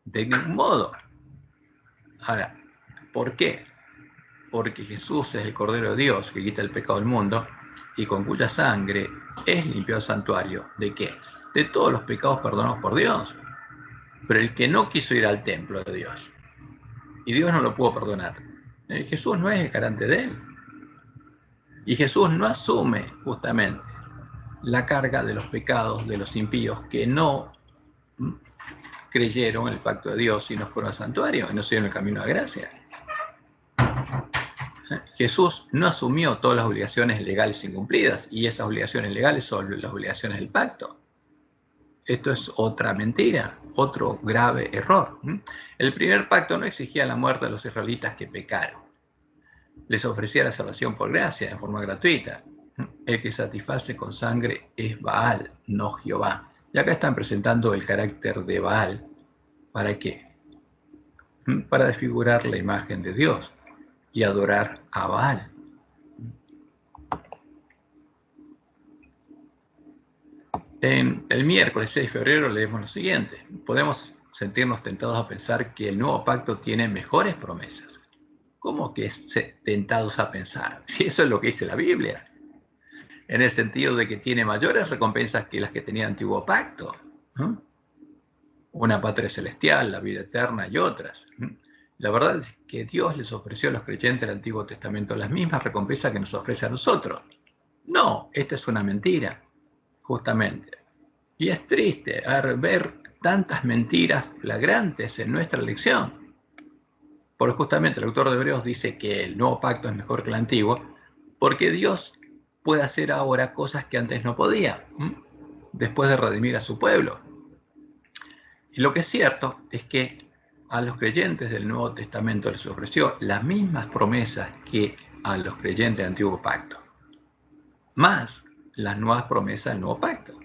de ningún modo. Ahora, ¿por qué? Porque Jesús es el Cordero de Dios que quita el pecado del mundo y con cuya sangre es limpiado el santuario. ¿De qué? De todos los pecados perdonados por Dios. Pero el que no quiso ir al templo de Dios y Dios no lo pudo perdonar, Jesús no es el garante de él. Y Jesús no asume justamente la carga de los pecados de los impíos que no creyeron en el pacto de Dios y no fueron al santuario y no siguieron el camino de gracia. Jesús no asumió todas las obligaciones legales incumplidas y esas obligaciones legales son las obligaciones del pacto. Esto es otra mentira, otro grave error. El primer pacto no exigía la muerte de los israelitas que pecaron. Les ofrecía la salvación por gracia, en forma gratuita. el que satisface con sangre es Baal, no Jehová. Y acá están presentando el carácter de Baal. ¿Para qué? Para desfigurar la imagen de Dios y adorar a Baal. En el miércoles 6 de febrero leemos lo siguiente. Podemos sentirnos tentados a pensar que el nuevo pacto tiene mejores promesas. ¿Cómo que tentados a pensar? Si eso es lo que dice la Biblia. En el sentido de que tiene mayores recompensas que las que tenía el antiguo pacto. Una patria celestial, la vida eterna y otras. La verdad es que Dios les ofreció a los creyentes del Antiguo Testamento las mismas recompensas que nos ofrece a nosotros. No, esta es una mentira, justamente. Y es triste ver tantas mentiras flagrantes en nuestra lección. Porque justamente el autor de Hebreos dice que el nuevo pacto es mejor que el antiguo, porque Dios puede hacer ahora cosas que antes no podía, después de redimir a su pueblo. Y lo que es cierto es que a los creyentes del Nuevo Testamento les ofreció las mismas promesas que a los creyentes del Antiguo Pacto, más las nuevas promesas del Nuevo Pacto,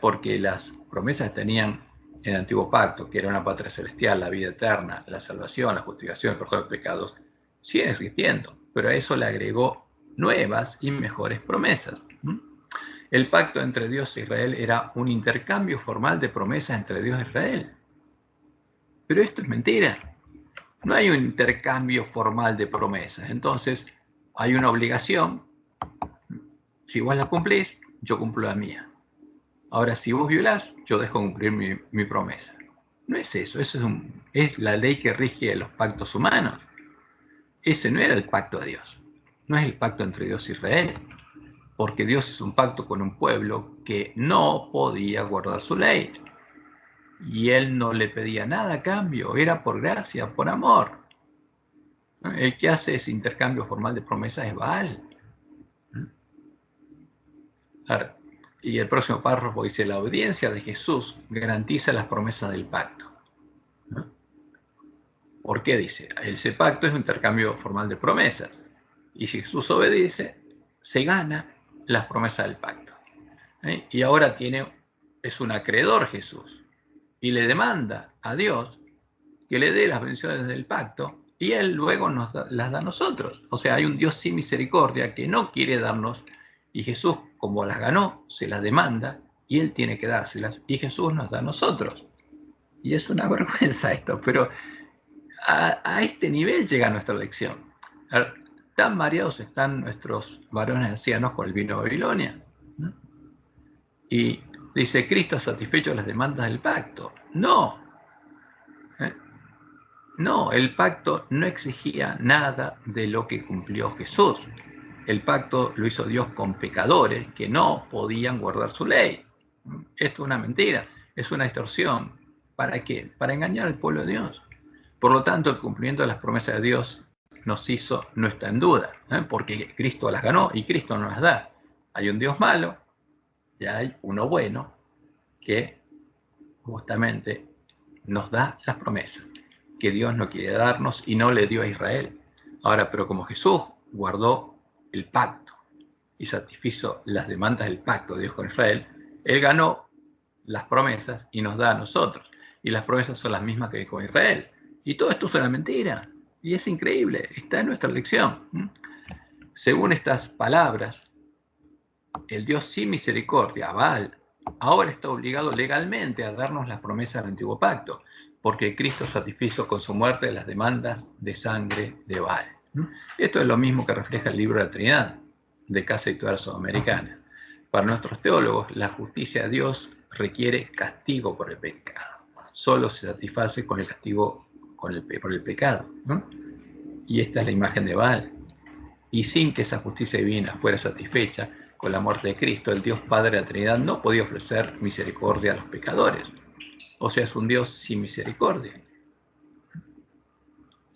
porque las promesas que tenían en el Antiguo Pacto, que era una patria celestial, la vida eterna, la salvación, la justificación, el perdón de pecados, siguen existiendo, pero a eso le agregó nuevas y mejores promesas. El pacto entre Dios e Israel era un intercambio formal de promesas entre Dios e Israel. Pero esto es mentira. No hay un intercambio formal de promesas. Entonces, hay una obligación. Si vos la cumplís, yo cumplo la mía. Ahora, si vos violás, yo dejo cumplir mi promesa. No es eso. Eso es la ley que rige los pactos humanos. Ese no era el pacto de Dios. No es el pacto entre Dios e Israel. Porque Dios es un pacto con un pueblo que no podía guardar su ley. Y Él no le pedía nada a cambio, era por gracia, por amor. El que hace ese intercambio formal de promesas es Baal. Y el próximo párrafo dice, la obediencia de Jesús garantiza las promesas del pacto. ¿Por qué dice? Ese pacto es un intercambio formal de promesas. Y si Jesús obedece, se gana las promesas del pacto. Y ahora es un acreedor Jesús. Y le demanda a Dios que le dé las bendiciones del pacto y Él luego las da a nosotros. O sea, hay un Dios sin misericordia que no quiere darnos y Jesús, como las ganó, se las demanda y Él tiene que dárselas y Jesús nos da a nosotros. Y es una vergüenza esto, pero a este nivel llega nuestra lección. Tan mareados están nuestros varones ancianos con el vino de Babilonia. Y dice, Cristo ha satisfecho las demandas del pacto. No. No, el pacto no exigía nada de lo que cumplió Jesús. El pacto lo hizo Dios con pecadores que no podían guardar su ley. Esto es una mentira, es una distorsión. ¿Para qué? Para engañar al pueblo de Dios. Por lo tanto, el cumplimiento de las promesas de Dios no está en duda, porque Cristo las ganó y Cristo no las da. Hay un Dios malo y hay uno bueno que justamente nos da las promesas que Dios no quiere darnos y no le dio a Israel. Ahora, pero como Jesús guardó el pacto y satisfizo las demandas del pacto de Dios con Israel, Él ganó las promesas y nos da a nosotros. Y las promesas son las mismas que con Israel. Y todo esto es una mentira. Y es increíble, está en nuestra lección. Según estas palabras, el Dios sin misericordia, Baal, ahora está obligado legalmente a darnos las promesas del antiguo pacto, porque Cristo satisfizo con su muerte las demandas de sangre de Baal. Esto es lo mismo que refleja el libro de la Trinidad, de Casa Editorial Sudamericana. Para nuestros teólogos, la justicia de Dios requiere castigo por el pecado. Solo se satisface con el castigo por el pecado. Y esta es la imagen de Baal. Y sin que esa justicia divina fuera satisfecha con la muerte de Cristo, el Dios Padre de la Trinidad no podía ofrecer misericordia a los pecadores. O sea, es un Dios sin misericordia.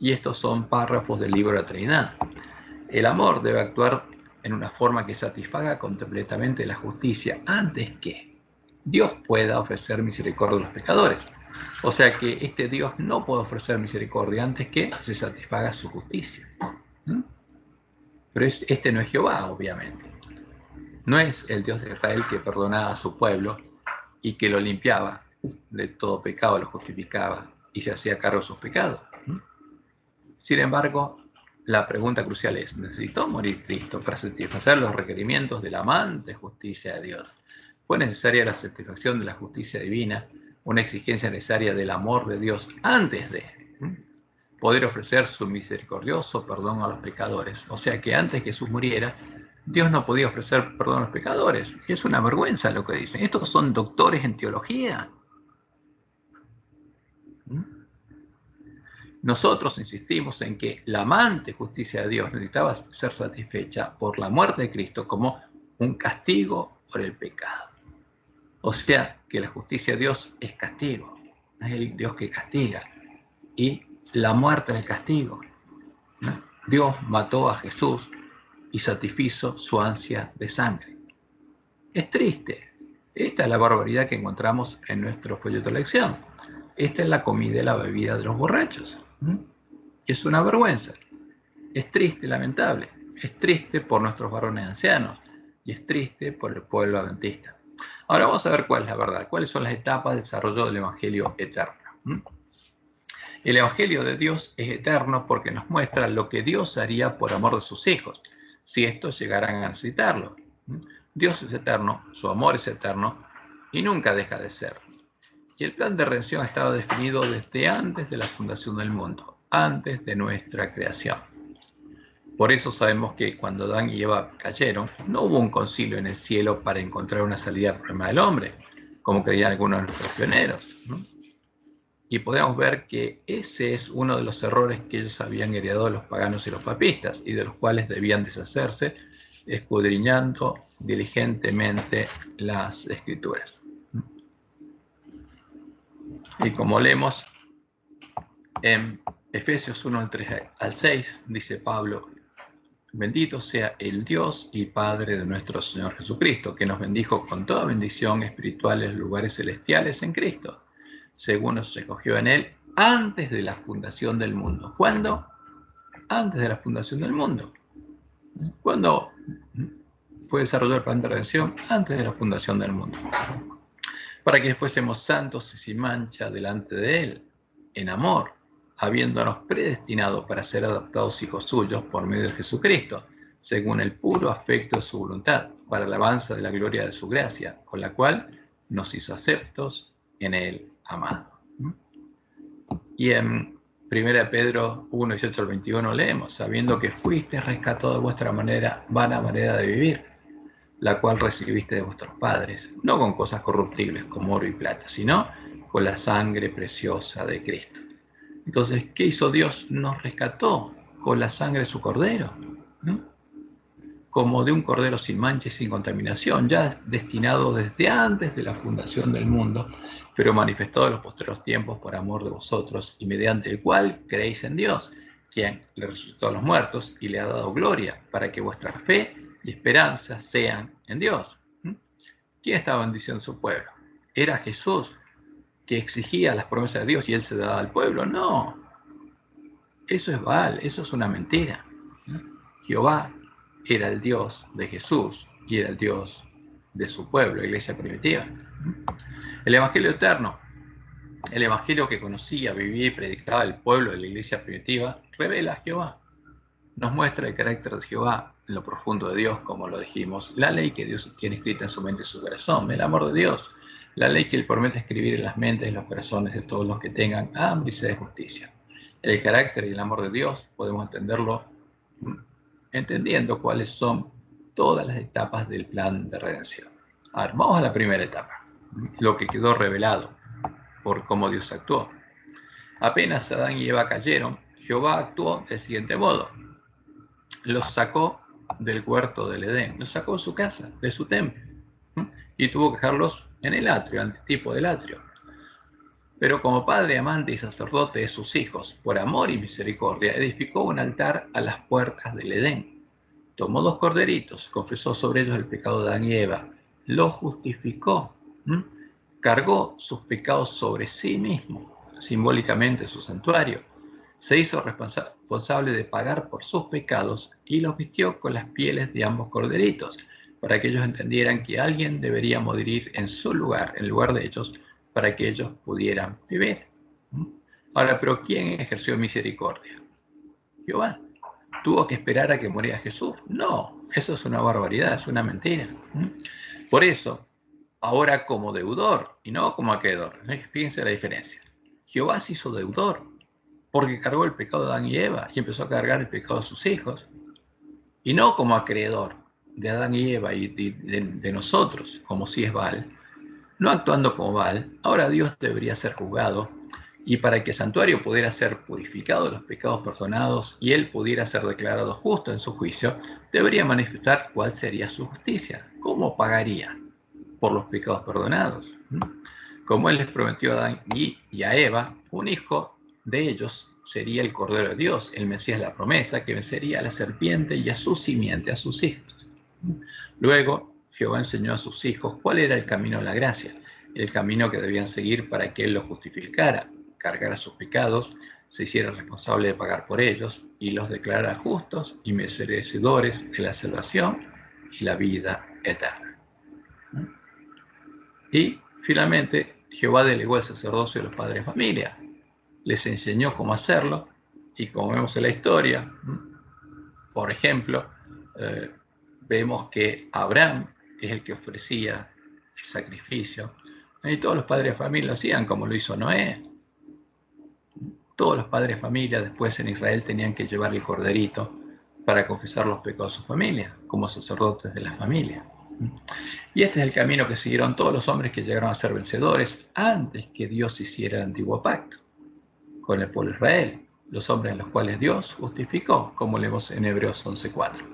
Y estos son párrafos del libro de la Trinidad. El amor debe actuar en una forma que satisfaga completamente la justicia antes que Dios pueda ofrecer misericordia a los pecadores. O sea que este Dios no puede ofrecer misericordia antes que se satisfaga su justicia. Pero este no es Jehová, obviamente. No es el Dios de Israel que perdonaba a su pueblo y que lo limpiaba de todo pecado, lo justificaba y se hacía cargo de sus pecados. Sin embargo, la pregunta crucial es, ¿necesitó morir Cristo para satisfacer los requerimientos de la amante justicia de Dios? ¿Fue necesaria la satisfacción de la justicia divina, una exigencia necesaria del amor de Dios antes de poder ofrecer su misericordioso perdón a los pecadores? O sea que antes que Jesús muriera, Dios no podía ofrecer perdón a los pecadores. Es una vergüenza lo que dicen. Estos son doctores en teología. Nosotros insistimos en que la amante justicia de Dios necesitaba ser satisfecha por la muerte de Cristo como un castigo por el pecado. O sea que la justicia de Dios es castigo, es el Dios que castiga. Y la muerte es el castigo. Dios mató a Jesús y satisfizo su ansia de sangre. Es triste. Esta es la barbaridad que encontramos en nuestro folleto de lección. Esta es la comida y la bebida de los borrachos. Es una vergüenza. Es triste, lamentable. Es triste por nuestros varones ancianos y es triste por el pueblo adventista. Ahora vamos a ver cuál es la verdad, cuáles son las etapas de desarrollo del Evangelio eterno. El Evangelio de Dios es eterno porque nos muestra lo que Dios haría por amor de sus hijos, si estos llegaran a necesitarlo. Dios es eterno, su amor es eterno y nunca deja de ser. Y el plan de redención estaba definido desde antes de la fundación del mundo, antes de nuestra creación. Por eso sabemos que cuando Adán y Eva cayeron, no hubo un concilio en el cielo para encontrar una salida al problema del hombre, como creían algunos de nuestros pioneros. Y podemos ver que ese es uno de los errores que ellos habían heredado de los paganos y los papistas, y de los cuales debían deshacerse, escudriñando diligentemente las Escrituras. Y como leemos en Efesios 1, 3 al 6, dice Pablo: bendito sea el Dios y Padre de nuestro Señor Jesucristo, que nos bendijo con toda bendición espiritual en lugares celestiales en Cristo, según nos escogió en Él antes de la fundación del mundo. ¿Cuándo? Antes de la fundación del mundo. ¿Cuándo fue desarrollado el plan de redención? Antes de la fundación del mundo. Para que fuésemos santos y sin mancha delante de Él, en amor, habiéndonos predestinado para ser adoptados hijos suyos por medio de Jesucristo, según el puro afecto de su voluntad, para alabanza de la gloria de su gracia, con la cual nos hizo aceptos en Él amado. Y en 1 Pedro 1, 18 al 21 leemos: sabiendo que fuiste rescatado de vuestra vana manera de vivir, la cual recibiste de vuestros padres, no con cosas corruptibles como oro y plata, sino con la sangre preciosa de Cristo. Entonces, ¿qué hizo Dios? Nos rescató con la sangre de su cordero, ¿no? Como de un cordero sin mancha y sin contaminación, ya destinado desde antes de la fundación del mundo, pero manifestado en los postreros tiempos por amor de vosotros, y mediante el cual creéis en Dios, quien le resucitó a los muertos y le ha dado gloria, para que vuestra fe y esperanza sean en Dios. ¿Quién estaba bendiciendo a su pueblo? ¿Era Jesús, que exigía las promesas de Dios y él se daba al pueblo? No, eso es Baal, eso es una mentira. Jehová era el Dios de Jesús y era el Dios de su pueblo, la iglesia primitiva. El Evangelio eterno, el Evangelio que conocía, vivía y predicaba el pueblo de la iglesia primitiva, revela a Jehová. Nos muestra el carácter de Jehová en lo profundo de Dios, como lo dijimos, la ley que Dios tiene escrita en su mente y su corazón, el amor de Dios, la ley que Él promete escribir en las mentes y los corazones de todos los que tengan hambre y sed de justicia. El carácter y el amor de Dios podemos entenderlo entendiendo cuáles son todas las etapas del plan de redención. Ahora, vamos a la primera etapa, lo que quedó revelado por cómo Dios actuó. Apenas Adán y Eva cayeron, Jehová actuó del siguiente modo: los sacó del huerto del Edén, los sacó de su casa, de su templo, y tuvo que dejarlos en el atrio, antitipo del atrio. Pero como padre amante y sacerdote de sus hijos, por amor y misericordia, edificó un altar a las puertas del Edén. Tomó 2 corderitos, confesó sobre ellos el pecado de Adán y Eva, los justificó, cargó sus pecados sobre sí mismo, simbólicamente su santuario, se hizo responsable de pagar por sus pecados y los vistió con las pieles de ambos corderitos, para que ellos entendieran que alguien debería morir en su lugar, en lugar de ellos, para que ellos pudieran vivir. Ahora, ¿pero quién ejerció misericordia? Jehová. ¿Tuvo que esperar a que muriera Jesús? No, eso es una barbaridad, es una mentira. Por eso, ahora como deudor y no como acreedor. Fíjense la diferencia. Jehová se hizo deudor porque cargó el pecado de Adán y Eva y empezó a cargar el pecado de sus hijos. Y no como acreedor de Adán y Eva y de nosotros, como si es Baal. No actuando como Baal, ahora Dios debería ser juzgado, y para que el santuario pudiera ser purificado de los pecados perdonados y él pudiera ser declarado justo en su juicio, debería manifestar cuál sería su justicia, cómo pagaría por los pecados perdonados. Como él les prometió a Adán y a Eva, un hijo de ellos sería el Cordero de Dios, el Mesías de la promesa, que vencería a la serpiente y a su simiente, a sus hijos. Luego, Jehová enseñó a sus hijos cuál era el camino de la gracia, el camino que debían seguir para que él los justificara, cargara sus pecados, se hiciera responsable de pagar por ellos y los declarara justos y merecedores de la salvación y la vida eterna. Y finalmente, Jehová delegó el sacerdocio a los padres de familia, les enseñó cómo hacerlo y como vemos en la historia, por ejemplo, vemos que Abraham es el que ofrecía el sacrificio y todos los padres de familia lo hacían como lo hizo Noé. Todos los padres de familia después en Israel tenían que llevar el corderito para confesar los pecados de su familia, como sacerdotes de la familia. Y este es el camino que siguieron todos los hombres que llegaron a ser vencedores antes que Dios hiciera el antiguo pacto con el pueblo de Israel, los hombres en los cuales Dios justificó, como leemos en Hebreos 11:4.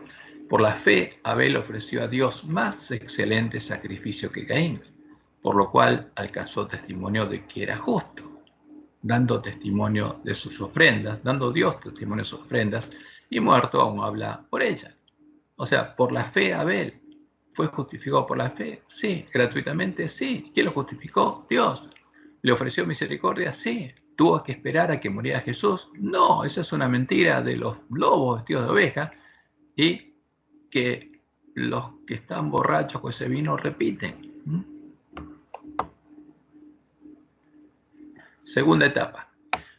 Por la fe, Abel ofreció a Dios más excelente sacrificio que Caín, por lo cual alcanzó testimonio de que era justo, dando testimonio de sus ofrendas, dando Dios testimonio de sus ofrendas, y muerto aún habla por ellas. O sea, por la fe Abel fue justificado por la fe, sí, gratuitamente, sí. ¿Quién lo justificó? Dios. ¿Le ofreció misericordia? Sí. ¿Tuvo que esperar a que muriera Jesús? No, esa es una mentira de los lobos vestidos de oveja y que los que están borrachos con ese vino repiten. Segunda etapa.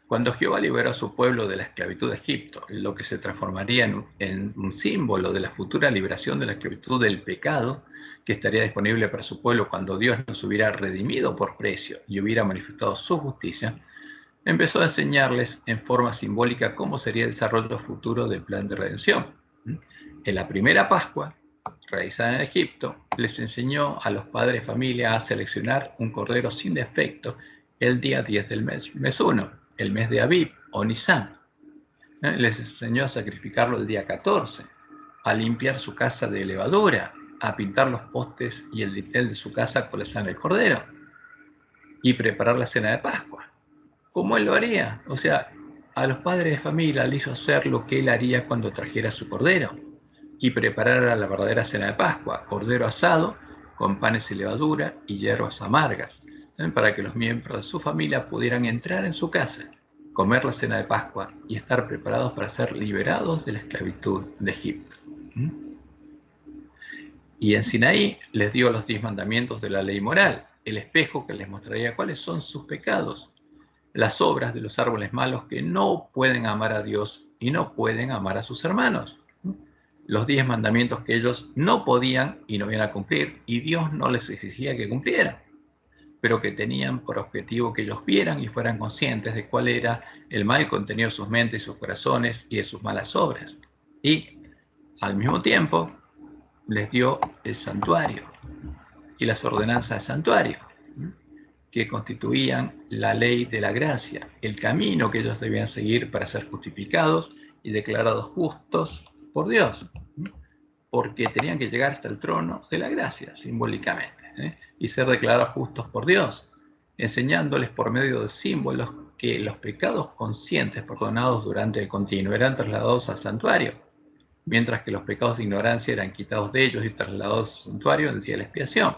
Cuando Jehová liberó a su pueblo de la esclavitud de Egipto, lo que se transformaría en un símbolo de la futura liberación de la esclavitud del pecado, que estaría disponible para su pueblo cuando Dios nos hubiera redimido por precio y hubiera manifestado su justicia, empezó a enseñarles en forma simbólica cómo sería el desarrollo futuro del plan de redención. En la primera Pascua, realizada en Egipto, les enseñó a los padres de familia a seleccionar un cordero sin defecto el día 10 del mes 1, el mes de Abib o Nisan. Les enseñó a sacrificarlo el día 14, a limpiar su casa de levadura, a pintar los postes y el dintel de su casa con la sangre del cordero y preparar la cena de Pascua. ¿Cómo él lo haría? O sea, a los padres de familia le hizo hacer lo que él haría cuando trajera su cordero y preparara la verdadera cena de Pascua, cordero asado con panes y levadura y hierbas amargas, para que los miembros de su familia pudieran entrar en su casa, comer la cena de Pascua y estar preparados para ser liberados de la esclavitud de Egipto. Y en Sinaí les dio los 10 mandamientos de la ley moral, el espejo que les mostraría cuáles son sus pecados, las obras de los árboles malos que no pueden amar a Dios y no pueden amar a sus hermanos. Los 10 mandamientos que ellos no podían y no iban a cumplir, y Dios no les exigía que cumplieran, pero que tenían por objetivo que ellos vieran y fueran conscientes de cuál era el mal contenido de sus mentes y sus corazones y de sus malas obras. Y al mismo tiempo les dio el santuario y las ordenanzas del santuario, que constituían la ley de la gracia, el camino que ellos debían seguir para ser justificados y declarados justos por Dios, porque tenían que llegar hasta el trono de la gracia, simbólicamente, y ser declarados justos por Dios, enseñándoles por medio de símbolos que los pecados conscientes perdonados durante el continuo eran trasladados al santuario, mientras que los pecados de ignorancia eran quitados de ellos y trasladados al santuario en el día de la expiación,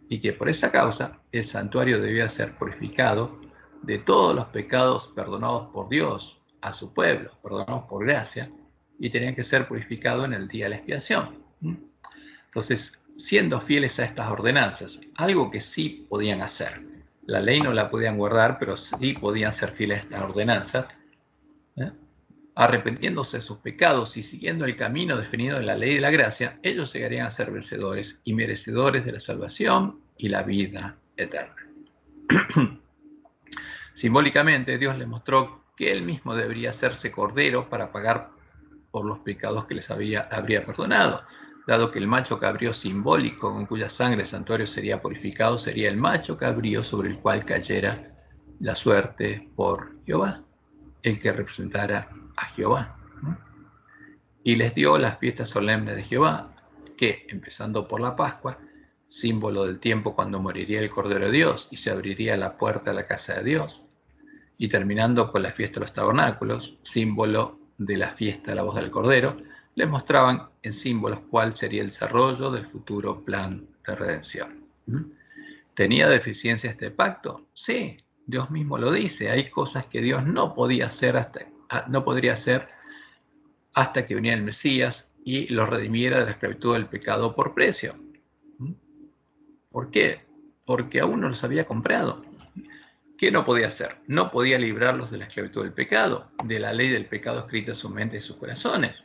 y que por esa causa el santuario debía ser purificado de todos los pecados perdonados por Dios a su pueblo, perdonados por gracia, y tenían que ser purificados en el día de la expiación. Entonces, siendo fieles a estas ordenanzas, algo que sí podían hacer. La ley no la podían guardar, pero sí podían ser fieles a estas ordenanzas, ¿eh? Arrepintiéndose de sus pecados y siguiendo el camino definido en la ley de la gracia, ellos llegarían a ser vencedores y merecedores de la salvación y la vida eterna. Simbólicamente, Dios les mostró que Él mismo debería hacerse cordero para pagar por los pecados que les habría perdonado, dado que el macho cabrío simbólico con cuya sangre el santuario sería purificado sería el macho cabrío sobre el cual cayera la suerte por Jehová, el que representara a Jehová. Y les dio las fiestas solemnes de Jehová, que, empezando por la Pascua, símbolo del tiempo cuando moriría el Cordero de Dios y se abriría la puerta a la casa de Dios, y terminando con la fiesta de los tabernáculos, símbolo de la fiesta de la voz del Cordero, les mostraban en símbolos cuál sería el desarrollo del futuro plan de redención. ¿Tenía deficiencia este pacto? Sí, Dios mismo lo dice. Hay cosas que Dios no podría hacer hasta que viniera el Mesías y los redimiera de la esclavitud del pecado por precio. ¿Por qué? Porque aún no los había comprado. ¿Qué no podía hacer? No podía librarlos de la esclavitud del pecado, de la ley del pecado escrita en su mente y en sus corazones.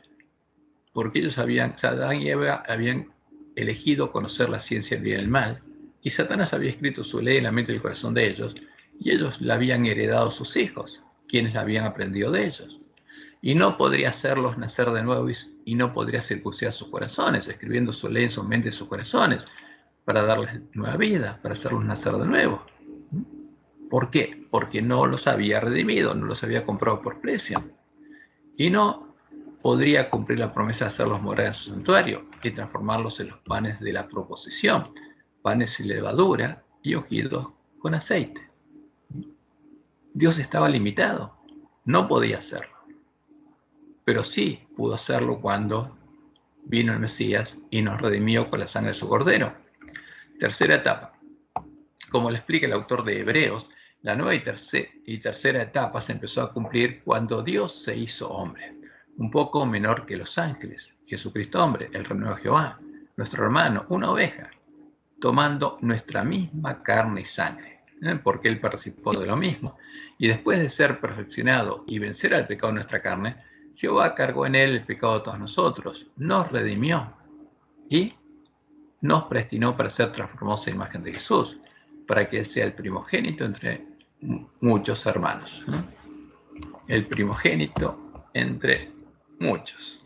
Porque ellos Adán y Eva habían elegido conocer la ciencia del bien y el mal, y Satanás había escrito su ley en la mente y el corazón de ellos, y ellos la habían heredado a sus hijos, quienes la habían aprendido de ellos. Y no podría hacerlos nacer de nuevo y no podría circuncidar sus corazones, escribiendo su ley en su mente y sus corazones, para darles nueva vida, para hacerlos nacer de nuevo. ¿Por qué? Porque no los había redimido, no los había comprado por precio. Y no podría cumplir la promesa de hacerlos morar en su santuario y transformarlos en los panes de la proposición, panes sin levadura y ungidos con aceite. Dios estaba limitado, no podía hacerlo. Pero sí pudo hacerlo cuando vino el Mesías y nos redimió con la sangre de su Cordero. Tercera etapa. Como le explica el autor de Hebreos, la nueva y tercera etapa se empezó a cumplir cuando Dios se hizo hombre, un poco menor que los ángeles, Jesucristo hombre, el renuevo de Jehová, nuestro hermano, una oveja, tomando nuestra misma carne y sangre, porque Él participó de lo mismo. Y después de ser perfeccionado y vencer al pecado de nuestra carne, Jehová cargó en Él el pecado de todos nosotros, nos redimió y nos predestinó para ser transformados en imagen de Jesús, para que Él sea el primogénito entre muchos hermanos. El primogénito entre muchos.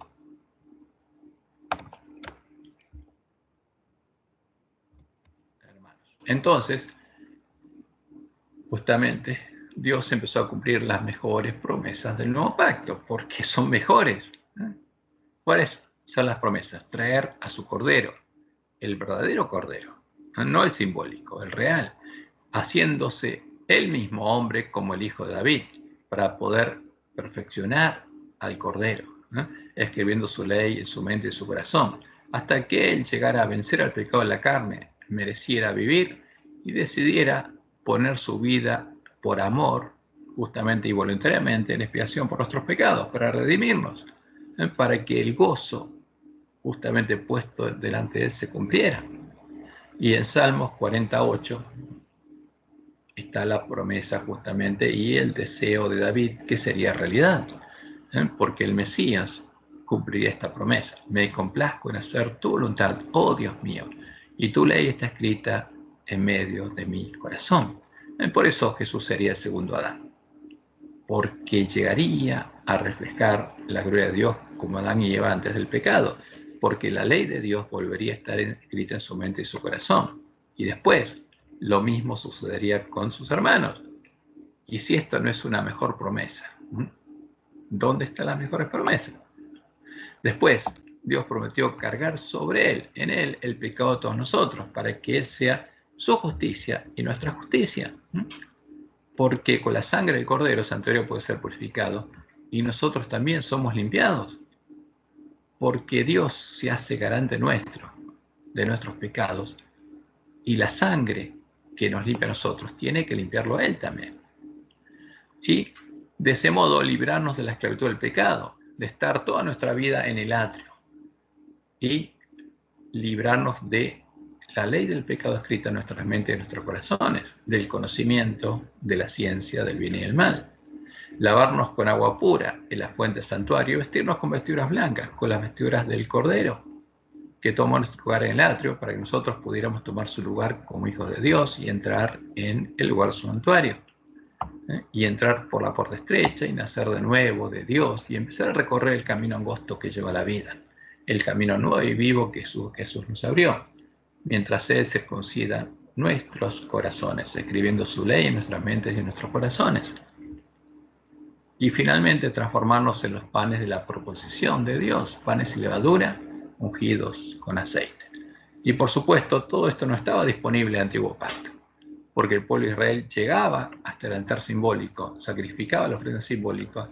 Hermanos. Entonces, justamente, Dios empezó a cumplir las mejores promesas del nuevo pacto, porque son mejores. ¿Cuáles son las promesas? Traer a su Cordero, el verdadero Cordero, no el simbólico, el real, haciéndose él mismo hombre como el hijo de David, para poder perfeccionar al Cordero, escribiendo su ley en su mente y en su corazón, hasta que él llegara a vencer al pecado de la carne, mereciera vivir y decidiera poner su vida por amor, justamente y voluntariamente, en expiación por nuestros pecados, para redimirnos, para que el gozo justamente puesto delante de él se cumpliera. Y en Salmos 48 está la promesa justamente y el deseo de David que sería realidad, porque el Mesías cumpliría esta promesa. Me complazco en hacer tu voluntad, oh Dios mío, y tu ley está escrita en medio de mi corazón. Por eso Jesús sería el segundo Adán, porque llegaría a reflejar la gloria de Dios como Adán y Eva antes del pecado, porque la ley de Dios volvería a estar escrita en su mente y su corazón. Y después, lo mismo sucedería con sus hermanos. Y si esto no es una mejor promesa, ¿dónde están las mejores promesas? Después, Dios prometió cargar sobre Él, en Él, el pecado de todos nosotros, para que Él sea su justicia y nuestra justicia. Porque con la sangre del Cordero el santuario puede ser purificado y nosotros también somos limpiados. Porque Dios se hace garante nuestro, de nuestros pecados, y la sangre que nos limpia a nosotros tiene que limpiarlo a Él también. Y de ese modo librarnos de la esclavitud del pecado, de estar toda nuestra vida en el atrio y librarnos de la ley del pecado escrita en nuestras mentes y en nuestros corazones, del conocimiento, de la ciencia, del bien y del mal. Lavarnos con agua pura en la fuente del santuario y vestirnos con vestiduras blancas, con las vestiduras del Cordero, que tomó nuestro lugar en el atrio para que nosotros pudiéramos tomar su lugar como hijos de Dios y entrar en el lugar santuario. Y entrar por la puerta estrecha y nacer de nuevo de Dios y empezar a recorrer el camino angosto que lleva a la vida, el camino nuevo y vivo que Jesús nos abrió, mientras Él circuncida nuestros corazones, escribiendo su ley en nuestras mentes y en nuestros corazones. Y finalmente transformarnos en los panes de la proposición de Dios, panes y levadura ungidos con aceite. Y por supuesto, todo esto no estaba disponible en el Antiguo Pacto, porque el pueblo de Israel llegaba hasta el altar simbólico, sacrificaba la ofrenda simbólica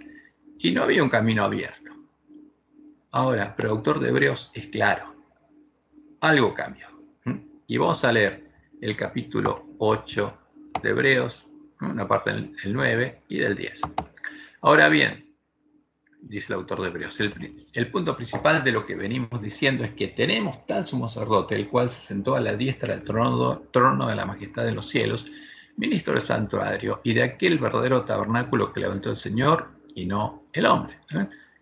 y no había un camino abierto. Ahora, pero el autor de Hebreos es claro, algo cambió. Y vamos a leer el capítulo 8 de Hebreos, una parte del 9 y del 10. Ahora bien, dice el autor de Hebreos, el punto principal de lo que venimos diciendo es que tenemos tal sumo sacerdote, el cual se sentó a la diestra del trono de la majestad de los cielos, ministro del santuario y de aquel verdadero tabernáculo que levantó el Señor y no el hombre,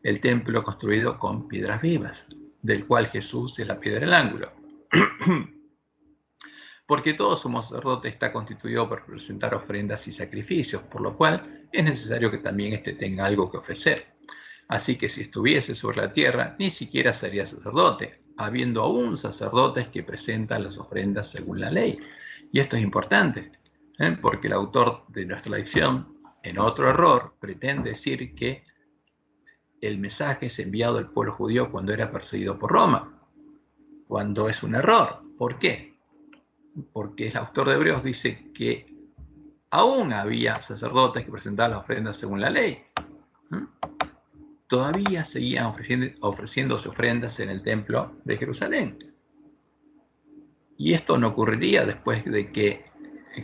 el templo construido con piedras vivas, del cual Jesús es la piedra del ángulo. Porque todo sumo sacerdote está constituido para presentar ofrendas y sacrificios, por lo cual es necesario que también éste tenga algo que ofrecer. Así que si estuviese sobre la tierra, ni siquiera sería sacerdote, habiendo aún sacerdotes que presentan las ofrendas según la ley. Y esto es importante, porque el autor de nuestra lección, en otro error, pretende decir que el mensaje es enviado al pueblo judío cuando era perseguido por Roma, cuando es un error. ¿Por qué? Porque el autor de Hebreos dice que aún había sacerdotes que presentaban las ofrendas según la ley. Todavía seguían ofreciéndose ofrendas en el templo de Jerusalén. Y esto no ocurriría después de que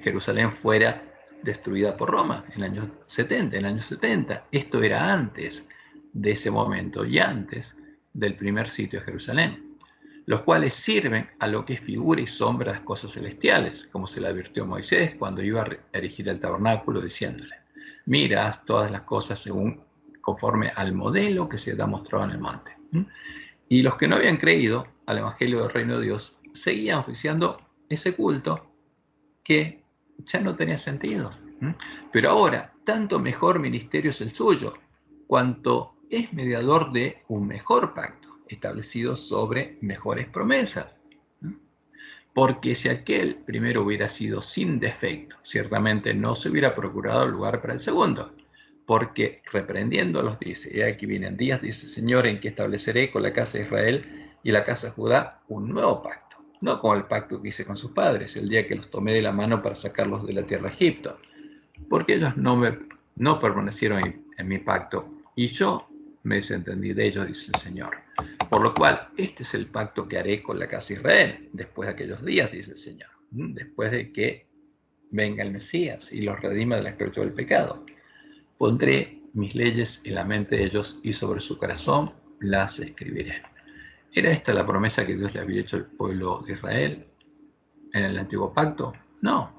Jerusalén fuera destruida por Roma en el año 70. Esto era antes de ese momento y antes del primer sitio de Jerusalén, los cuales sirven a lo que es figura y sombra de las cosas celestiales, como se le advirtió Moisés cuando iba a erigir el tabernáculo, diciéndole: mira, haz todas las cosas conforme al modelo que se te ha mostrado en el monte. Y los que no habían creído al Evangelio del Reino de Dios seguían oficiando ese culto que ya no tenía sentido. Pero ahora, tanto mejor ministerio es el suyo, cuanto es mediador de un mejor pacto, establecido sobre mejores promesas. Porque si aquel primero hubiera sido sin defecto, ciertamente no se hubiera procurado lugar para el segundo. Porque reprendiéndolos dice: he aquí vienen días, dice el Señor, en que estableceré con la casa de Israel y la casa de Judá un nuevo pacto, no como el pacto que hice con sus padres, el día que los tomé de la mano para sacarlos de la tierra de Egipto, porque ellos no permanecieron en mi pacto, y yo me desentendí de ellos, dice el Señor. Por lo cual, este es el pacto que haré con la casa de Israel, después de aquellos días, dice el Señor, después de que venga el Mesías y los redima de la esclavitud del pecado. Pondré mis leyes en la mente de ellos y sobre su corazón las escribiré. ¿Era esta la promesa que Dios le había hecho al pueblo de Israel en el antiguo pacto? No.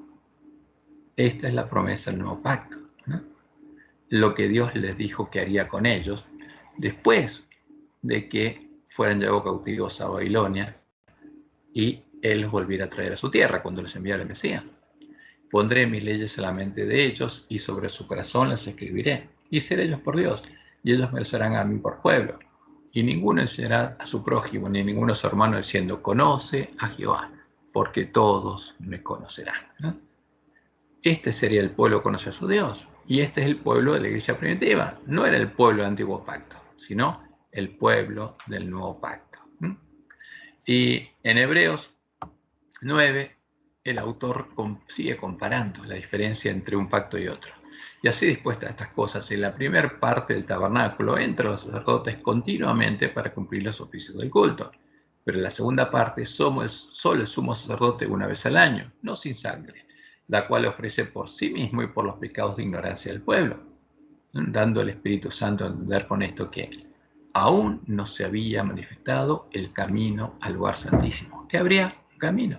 Esta es la promesa del nuevo pacto, ¿no? Lo que Dios les dijo que haría con ellos después de que fueran llevados cautivos a Babilonia y Él los volviera a traer a su tierra cuando les enviara el Mesías. Pondré mis leyes en la mente de ellos y sobre su corazón las escribiré. Y seré ellos por Dios, y ellos me serán a mí por pueblo. Y ninguno enseñará a su prójimo, ni ninguno a su hermano, diciendo: conoce a Jehová, porque todos me conocerán, ¿no? Este sería el pueblo que conoce a su Dios. Y este es el pueblo de la iglesia primitiva. No era el pueblo del antiguo pacto, sino el pueblo del nuevo pacto. Y en Hebreos 9, el autor sigue comparando la diferencia entre un pacto y otro. Y así dispuestas estas cosas, en la primera parte del tabernáculo entran los sacerdotes continuamente para cumplir los oficios del culto. Pero en la segunda parte solo el sumo sacerdote una vez al año, no sin sangre, la cual ofrece por sí mismo y por los pecados de ignorancia del pueblo, dando al Espíritu Santo a entender con esto que aún no se había manifestado el camino al lugar santísimo. Que habría un camino.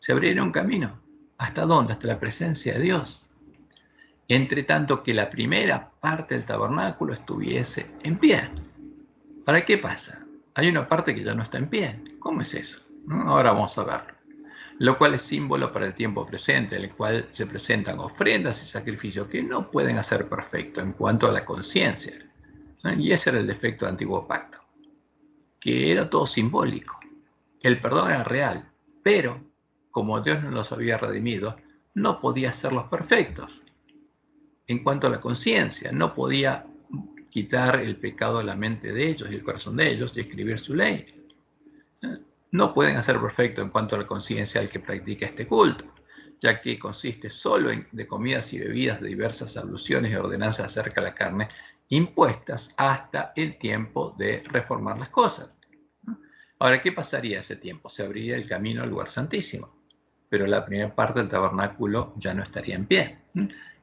Se abriera un camino. ¿Hasta dónde? Hasta la presencia de Dios. Entre tanto que la primera parte del tabernáculo estuviese en pie. ¿Para qué pasa? Hay una parte que ya no está en pie. ¿Cómo es eso? Ahora vamos a verlo. Lo cual es símbolo para el tiempo presente, en el cual se presentan ofrendas y sacrificios que no pueden hacer perfecto en cuanto a la conciencia. Y ese era el defecto del antiguo pacto, que era todo simbólico. El perdón era real, pero como Dios no los había redimido, no podía hacerlos perfectos. En cuanto a la conciencia, no podía quitar el pecado de la mente de ellos y el corazón de ellos y escribir su ley. No pueden hacer perfecto en cuanto a la conciencia al que practica este culto, ya que consiste solo de comidas y bebidas de diversas alusiones y ordenanzas acerca de la carne, impuestas hasta el tiempo de reformar las cosas. Ahora, ¿qué pasaría ese tiempo? Se abriría el camino al lugar santísimo, pero la primera parte del tabernáculo ya no estaría en pie.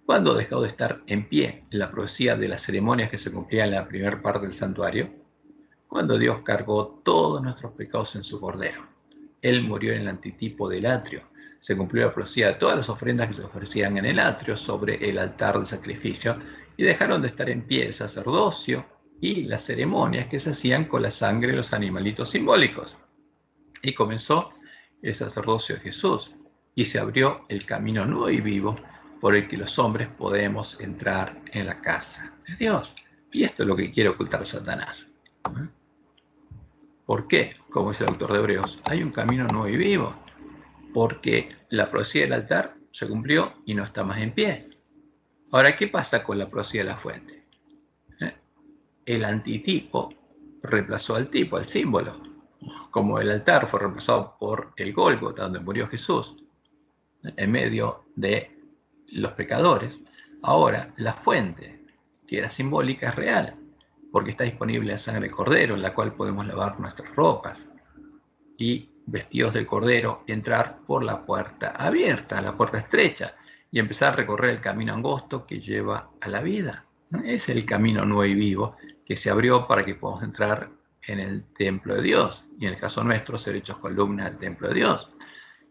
¿Cuándo dejó de estar en pie la profecía de las ceremonias que se cumplían en la primera parte del santuario? Cuando Dios cargó todos nuestros pecados en su cordero. Él murió en el antitipo del atrio. Se cumplió la profecía de todas las ofrendas que se ofrecían en el atrio sobre el altar del sacrificio y dejaron de estar en pie el sacerdocio y las ceremonias que se hacían con la sangre de los animalitos simbólicos. Y comenzó el sacerdocio de Jesús y se abrió el camino nuevo y vivo por el que los hombres podemos entrar en la casa de Dios. Y esto es lo que quiere ocultar Satanás. ¿Por qué? Como dice el autor de Hebreos, hay un camino nuevo y vivo, porque la profecía del altar se cumplió y no está más en pie. Ahora, ¿qué pasa con la profecía de la fuente? El antitipo reemplazó al tipo, al símbolo, como el altar fue reemplazado por el Gólgota, donde murió Jesús, en medio de los pecadores. Ahora, la fuente, que era simbólica, es real, porque está disponible la sangre del cordero, en la cual podemos lavar nuestras ropas y vestidos del cordero entrar por la puerta abierta, la puerta estrecha, y empezar a recorrer el camino angosto que lleva a la vida. Es el camino nuevo y vivo que se abrió para que podamos entrar en el templo de Dios, y en el caso nuestro ser hechos columnas del templo de Dios.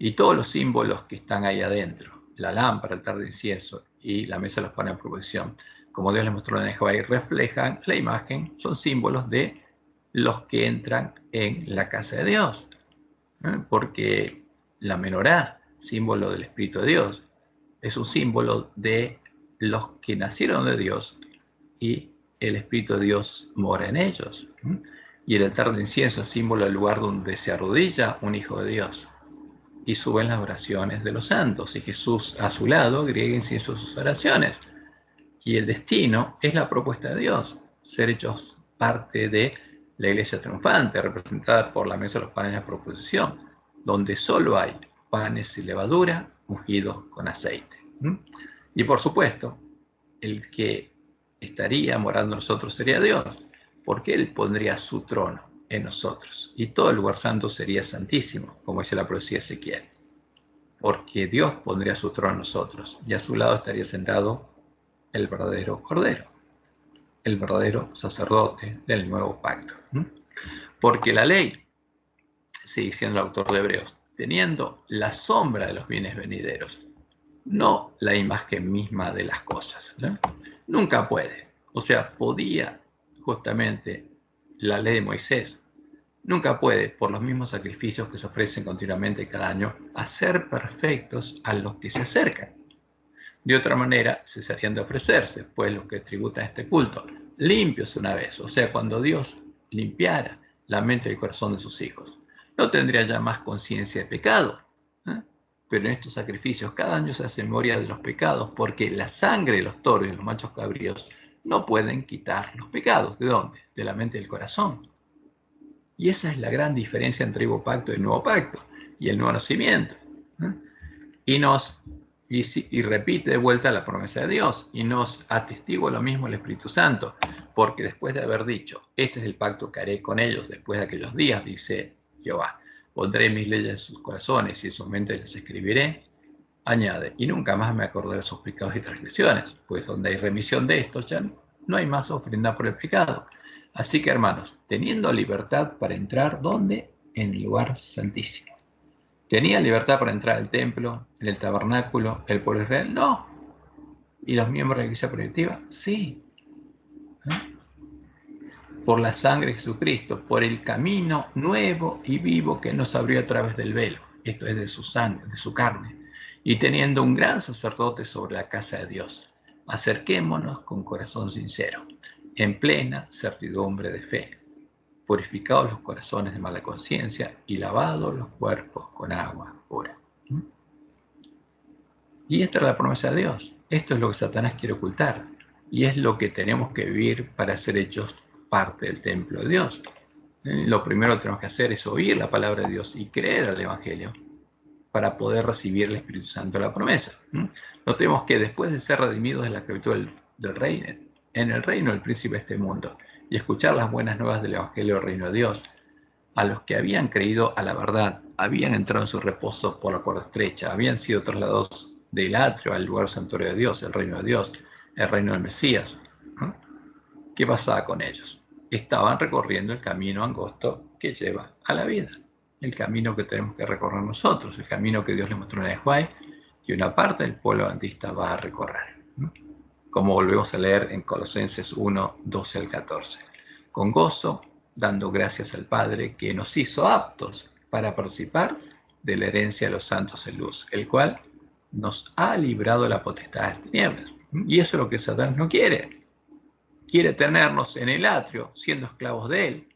Y todos los símbolos que están ahí adentro, la lámpara, el altar de incienso y la mesa de los panes de proposición, como Dios les mostró en el Jehová, reflejan la imagen, son símbolos de los que entran en la casa de Dios. Porque la menorá, símbolo del Espíritu de Dios, es un símbolo de los que nacieron de Dios y el Espíritu de Dios mora en ellos. Y el altar de incienso es símbolo del lugar donde se arrodilla un hijo de Dios y suben las oraciones de los santos, y Jesús a su lado agrega incienso a sus oraciones. Y el destino es la propuesta de Dios, ser hechos parte de la iglesia triunfante, representada por la mesa de los panes de la proposición, donde solo hay panes y levadura ungidos con aceite. Y por supuesto, el que estaría morando en nosotros sería Dios, porque Él pondría su trono en nosotros, y todo el lugar santo sería santísimo, como dice la profecía de Ezequiel, porque Dios pondría su trono en nosotros, y a su lado estaría sentado el verdadero Cordero, el verdadero sacerdote del nuevo pacto. Porque la ley, sigue diciendo el autor de Hebreos, teniendo la sombra de los bienes venideros, no la imagen misma de las cosas. Nunca puede. O sea, podía justamente la ley de Moisés, nunca puede, por los mismos sacrificios que se ofrecen continuamente cada año, hacer perfectos a los que se acercan. De otra manera, cesarían de ofrecerse, pues los que tributan este culto, limpios una vez, o sea, cuando Dios limpiara la mente y el corazón de sus hijos, no tendría ya más conciencia de pecado. Pero en estos sacrificios cada año se hace memoria de los pecados, porque la sangre de los toros y los machos cabríos no pueden quitar los pecados. ¿De dónde? De la mente y del corazón. Y esa es la gran diferencia entre el antiguo pacto y el nuevo pacto, y el nuevo nacimiento. Y repite de vuelta la promesa de Dios, y nos atestigua lo mismo el Espíritu Santo, porque después de haber dicho, este es el pacto que haré con ellos después de aquellos días, dice Jehová, pondré mis leyes en sus corazones y en sus mentes les escribiré, añade, y nunca más me acordaré de sus pecados y transgresiones, pues donde hay remisión de estos ya no hay más ofrenda por el pecado. Así que, hermanos, teniendo libertad para entrar, ¿dónde? En el lugar santísimo. ¿Tenía libertad para entrar al templo, en el tabernáculo, el pueblo de Israel? No. ¿Y los miembros de la iglesia primitiva? Sí. Por la sangre de Jesucristo, por el camino nuevo y vivo que nos abrió a través del velo, esto es de su sangre, de su carne, y teniendo un gran sacerdote sobre la casa de Dios, acerquémonos con corazón sincero, en plena certidumbre de fe, purificados los corazones de mala conciencia y lavados los cuerpos con agua pura. Y esta es la promesa de Dios. Esto es lo que Satanás quiere ocultar. Y es lo que tenemos que vivir para ser hechos parte del templo de Dios. Lo primero que tenemos que hacer es oír la palabra de Dios y creer al Evangelio para poder recibir el Espíritu Santo de la promesa. Notemos que después de ser redimidos de la esclavitud del reino, en el reino del príncipe de este mundo, y escuchar las buenas nuevas del Evangelio del reino de Dios, a los que habían creído a la verdad, habían entrado en su reposo por la puerta estrecha, habían sido trasladados del atrio al lugar santuario de Dios, el reino de Dios, el reino del Mesías. ¿Qué pasaba con ellos? Estaban recorriendo el camino angosto que lleva a la vida, el camino que tenemos que recorrer nosotros, el camino que Dios le mostró en Juan y una parte del pueblo adventista va a recorrer, como volvemos a leer en Colosenses 1, 12 al 14. Con gozo, dando gracias al Padre que nos hizo aptos para participar de la herencia de los santos en luz, el cual nos ha librado de la potestad de las tinieblas. Y eso es lo que Satanás no quiere. Quiere tenernos en el atrio, siendo esclavos de él,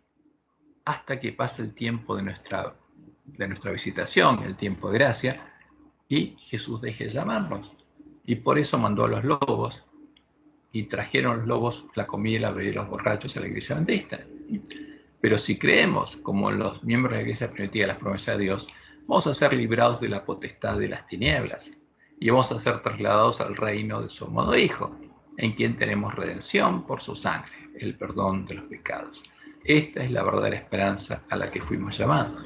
hasta que pase el tiempo de nuestra visitación, el tiempo de gracia, y Jesús deje de llamarnos. Y por eso mandó a los lobos, y trajeron los lobos la comida y la bebida de los borrachos a la iglesia adventista. Pero si creemos, como los miembros de la iglesia primitiva, las promesas de Dios, vamos a ser librados de la potestad de las tinieblas, y vamos a ser trasladados al reino de su amado Hijo, en quien tenemos redención por su sangre, el perdón de los pecados. Esta es la verdadera esperanza a la que fuimos llamados.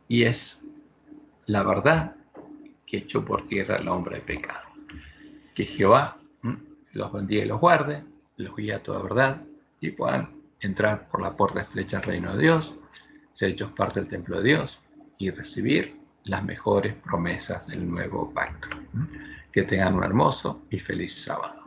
Y es la verdad que echó por tierra al hombre de pecado. Que Jehová los bendiga y los guarde, los guíe a toda verdad y puedan entrar por la puerta estrecha al reino de Dios, ser hechos parte del templo de Dios y recibir las mejores promesas del nuevo pacto. Que tengan un hermoso y feliz sábado.